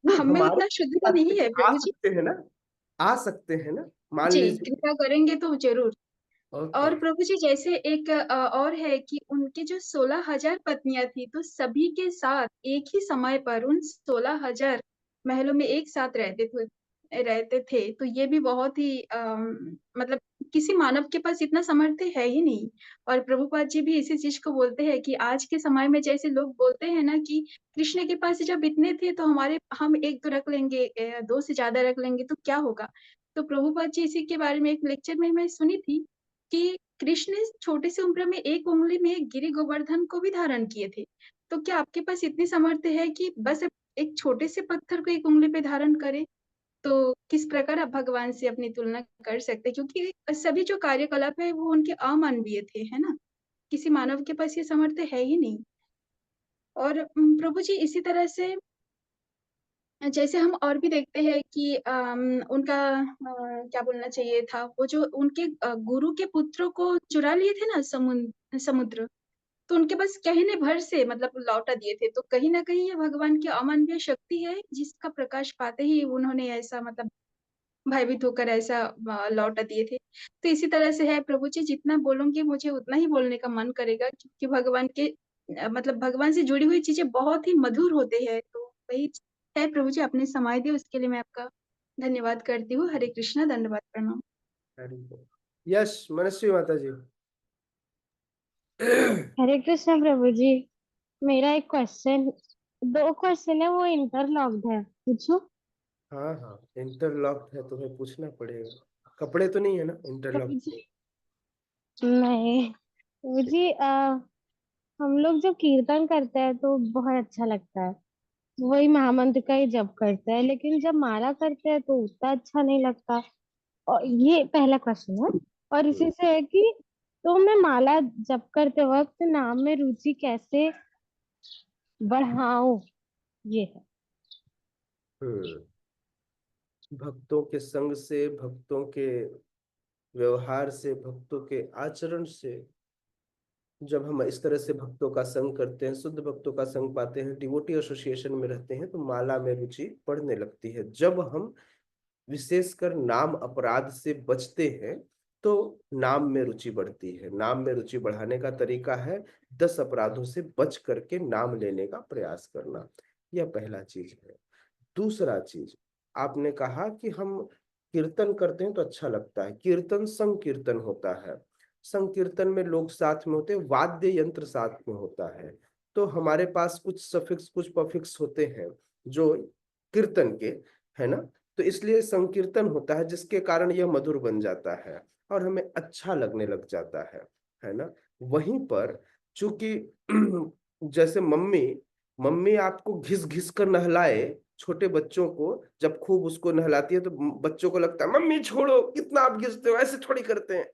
[SPEAKER 1] नहीं,
[SPEAKER 6] हम में
[SPEAKER 1] हमारे
[SPEAKER 6] उतना शुद्धता नहीं है
[SPEAKER 1] आ
[SPEAKER 6] प्रभु जी।
[SPEAKER 1] सकते हैं ना, आ सकते हैं ना, मान
[SPEAKER 6] जी,
[SPEAKER 1] लीजिए।
[SPEAKER 6] कृपा करेंगे तो ज़रूर।
[SPEAKER 1] ओके।
[SPEAKER 6] और प्रभु जी जैसे एक और है कि उनके जो 16,000 पत्नियाँ थी, तो सभी के साथ एक ही समय पर उन 16,000 महलों में एक साथ रहते थे। तो ये भी बहुत ही मतलब किसी मानव के पास इतना सामर्थ्य है ही नहीं। और प्रभुपाद जी भी इसी चीज़ को बोलते हैं कि आज के समय में जैसे लोग बोलते हैं ना कि कृष्ण के पास जब इतने थे तो हम 1-2 रख लेंगे, 2 से ज़्यादा रख लेंगे तो क्या होगा? तो प्रभुपाद जी इसी के बारे में एक लेक्चर में मैं सुनी थी कि कृष्ण छोटे से उम्र में एक उंगली में गिरि गोवर्धन को भी धारण किए थे। तो क्या आपके पास इतनी सामर्थ्य है कि बस एक छोटे से पत्थर को एक उंगली पे धारण करें? तो किस प्रकार आप भगवान से अपनी तुलना कर सकते हैं? क्योंकि सभी जो कार्यकलाप है वो उनके अमानवीय थे, है ना? किसी मानव के पास ये सामर्थ्य है ही नहीं। और प्रभु जी इसी तरह से जैसे हम और भी देखते हैं कि उनका क्या बोलना चाहिए था, वो जो उनके गुरु के पुत्रों को चुरा लिए थे ना समुद्र, तो उनके पास कहने भर से मतलब लौटा दिए थे। तो कहीं न कहीं ये भगवान की अमानवीय शक्ति है, जिसका प्रकाश पाते ही उन्होंने ऐसा मतलब भयभीत होकर ऐसा लौटा दिए थे। तो इसी तरह से है प्रभु जी, जितना बोलूँगी मुझे उतना ही बोलने का मन करेगा, क्योंकि भगवान के मतलब भगवान से जुड़ी हुई चीज़ें बहुत ही मधुर होते हैं। तो वही है प्रभु जी, आपने समय दिया उसके लिए मैं आपका धन्यवाद करती हूँ। हरे कृष्णा, दंडवत प्रणाम।
[SPEAKER 1] हरि बोल। यस, मनस्वी माता जी।
[SPEAKER 8] हरे कृष्णा प्रभु जी। मेरा एक क्वेश्चन, 2 क्वेश्चन है, वो इंटरलॉक्ड है, पूछूं?
[SPEAKER 1] हाँ हाँ, इंटरलॉक है, तुम्हें पूछना पड़ेगा। कपड़े तो नहीं है ना
[SPEAKER 8] प्रभु
[SPEAKER 1] इंटरलॉक?
[SPEAKER 8] जी नहीं, प्रभु जी हम लोग जब कीर्तन करते हैं तो बहुत अच्छा लगता है, वही महामंत्र का ही जप करते हैं, लेकिन जब माला करते हैं तो उतना अच्छा नहीं लगता। और ये पहला क्वेश्चन है। और इसी से है कि तो मैं माला जप करते वक्त नाम में रुचि कैसे बढ़ाऊं, ये है।
[SPEAKER 1] हम्म। भक्तों के संग से, भक्तों के व्यवहार से, भक्तों के आचरण से, जब हम इस तरह से भक्तों का संग करते हैं, शुद्ध भक्तों का संग पाते हैं, डिवोटी एसोसिएशन में रहते हैं, तो माला में रुचि बढ़ने लगती है। जब हम विशेषकर नाम अपराध से बचते हैं तो नाम में रुचि बढ़ती है। नाम में रुचि बढ़ाने का तरीका है 10 अपराधों से बच करके नाम लेने का प्रयास करना। यह पहला चीज है। दूसरा चीज, आपने कहा कि हम कीर्तन करते हैं तो अच्छा लगता है। कीर्तन संकीर्तन होता है। संकीर्तन में लोग साथ में होते हैं, वाद्य यंत्र साथ में होता है। तो हमारे पास कुछ सफिक्स कुछ पफिक्स होते हैं जो कीर्तन के, है ना। तो इसलिए संकीर्तन होता है, जिसके कारण यह मधुर बन जाता है और हमें अच्छा लगने लग जाता है ना। वहीं पर चूंकि जैसे मम्मी मम्मी आपको घिस घिस कर नहलाए, छोटे बच्चों को जब खूब उसको नहलाती है तो बच्चों को लगता है मम्मी छोड़ो, कितना आप घिसते हो, ऐसे थोड़ी करते हैं।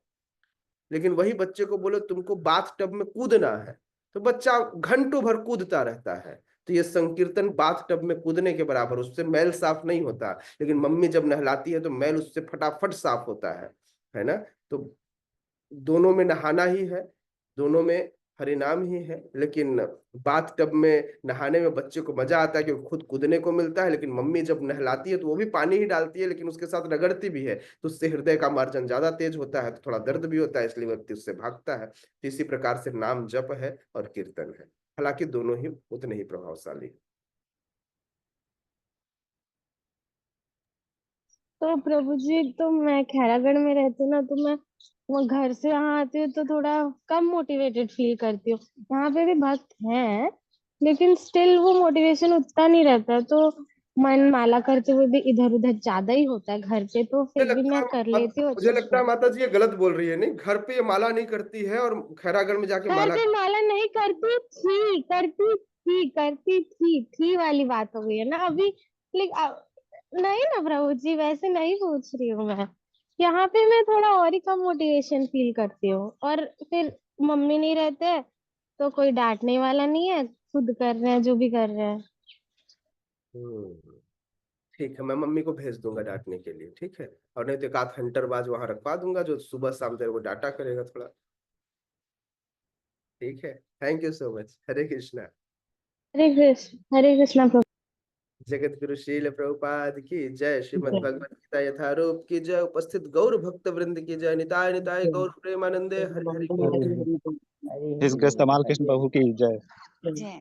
[SPEAKER 1] लेकिन वही बच्चे को बोलो तुमको बाथ टब में कूदना है, तो बच्चा घंटों भर कूदता रहता है। तो ये संकीर्तन बाथ टब में कूदने के बराबर, उससे मैल साफ नहीं होता, लेकिन मम्मी जब नहलाती है तो मैल उससे फटाफट साफ होता है ना। तो दोनों में नहाना ही है, दोनों में हरिनाम ही है। लेकिन बाथ टब में नहाने में बच्चे को मजा आता है क्योंकि खुद कूदने को मिलता है, लेकिन मम्मी जब नहलाती है तो वो भी पानी ही डालती है, लेकिन उसके साथ रगड़ती भी है, तो उससे हृदय का मार्जन ज्यादा तेज होता है, तो थोड़ा दर्द भी होता है, इसलिए व्यक्ति उससे भागता है। तो इसी प्रकार से नाम जप है और कीर्तन है, हालांकि दोनों ही उतने ही प्रभावशाली है।
[SPEAKER 8] तो प्रभु जी, तो मैं खैरागढ़ में रहती हूँ ना, तो मैं वो घर से यहाँ आती हूँ तो थोड़ा कम मोटिवेटेड फील करती हूँ। यहाँ पे भी भक्त हैं, लेकिन स्टिल वो मोटिवेशन उतना नहीं रहता है, तो मन माला करते हुए भी इधर उधर ज्यादा ही होता है घर पे, तो
[SPEAKER 1] मुझे
[SPEAKER 8] फिर भी
[SPEAKER 1] लगता
[SPEAKER 8] मैं
[SPEAKER 1] है
[SPEAKER 8] कर लेती हूँ
[SPEAKER 1] मुझे
[SPEAKER 8] अच्छे
[SPEAKER 1] लगता
[SPEAKER 8] से।
[SPEAKER 1] है माता जी ये गलत बोल रही है। नहीं, घर पे ये माला नहीं करती है और खैरागढ़ में जाके
[SPEAKER 8] घर
[SPEAKER 1] माला
[SPEAKER 8] पे माला नहीं करती थी, करती थी वाली बात हो गई है ना अभी। नहीं ना प्रभु जी, वैसे नहीं पूछ रही हूँ मैं। यहाँ पे मैं थोड़ा और ही कम मोटिवेशन फील करती हूँ, और फिर मम्मी नहीं रहते हैं तो कोई डांटने वाला नहीं है, खुद कर रहे हैं जो भी कर रहे हैं।
[SPEAKER 1] हम्म। ठीक है, मैं मम्मी को भेज दूंगा डांटने के लिए, ठीक है। और नहीं तो एक आध हंटरबाज वहां रखवा दूंगा जो सुबह शाम तेरे को डांटा करेगा थोड़ा। ठीक है, थैंक यू सो मच। हरे कृष्णा।
[SPEAKER 8] हरे कृष्णा प्रभु।
[SPEAKER 1] जगत गुरु श्रील प्रभुपाद की जय। श्रीमद् भगवत गीता यथारूप की जय। उपस्थित गौर भक्त वृंद की जय। निताय निताय गौर प्रेमानंदे हरि हरि बोल।
[SPEAKER 9] हिज ग्रेस तमाल कृष्ण प्रभु की जय।
[SPEAKER 7] जय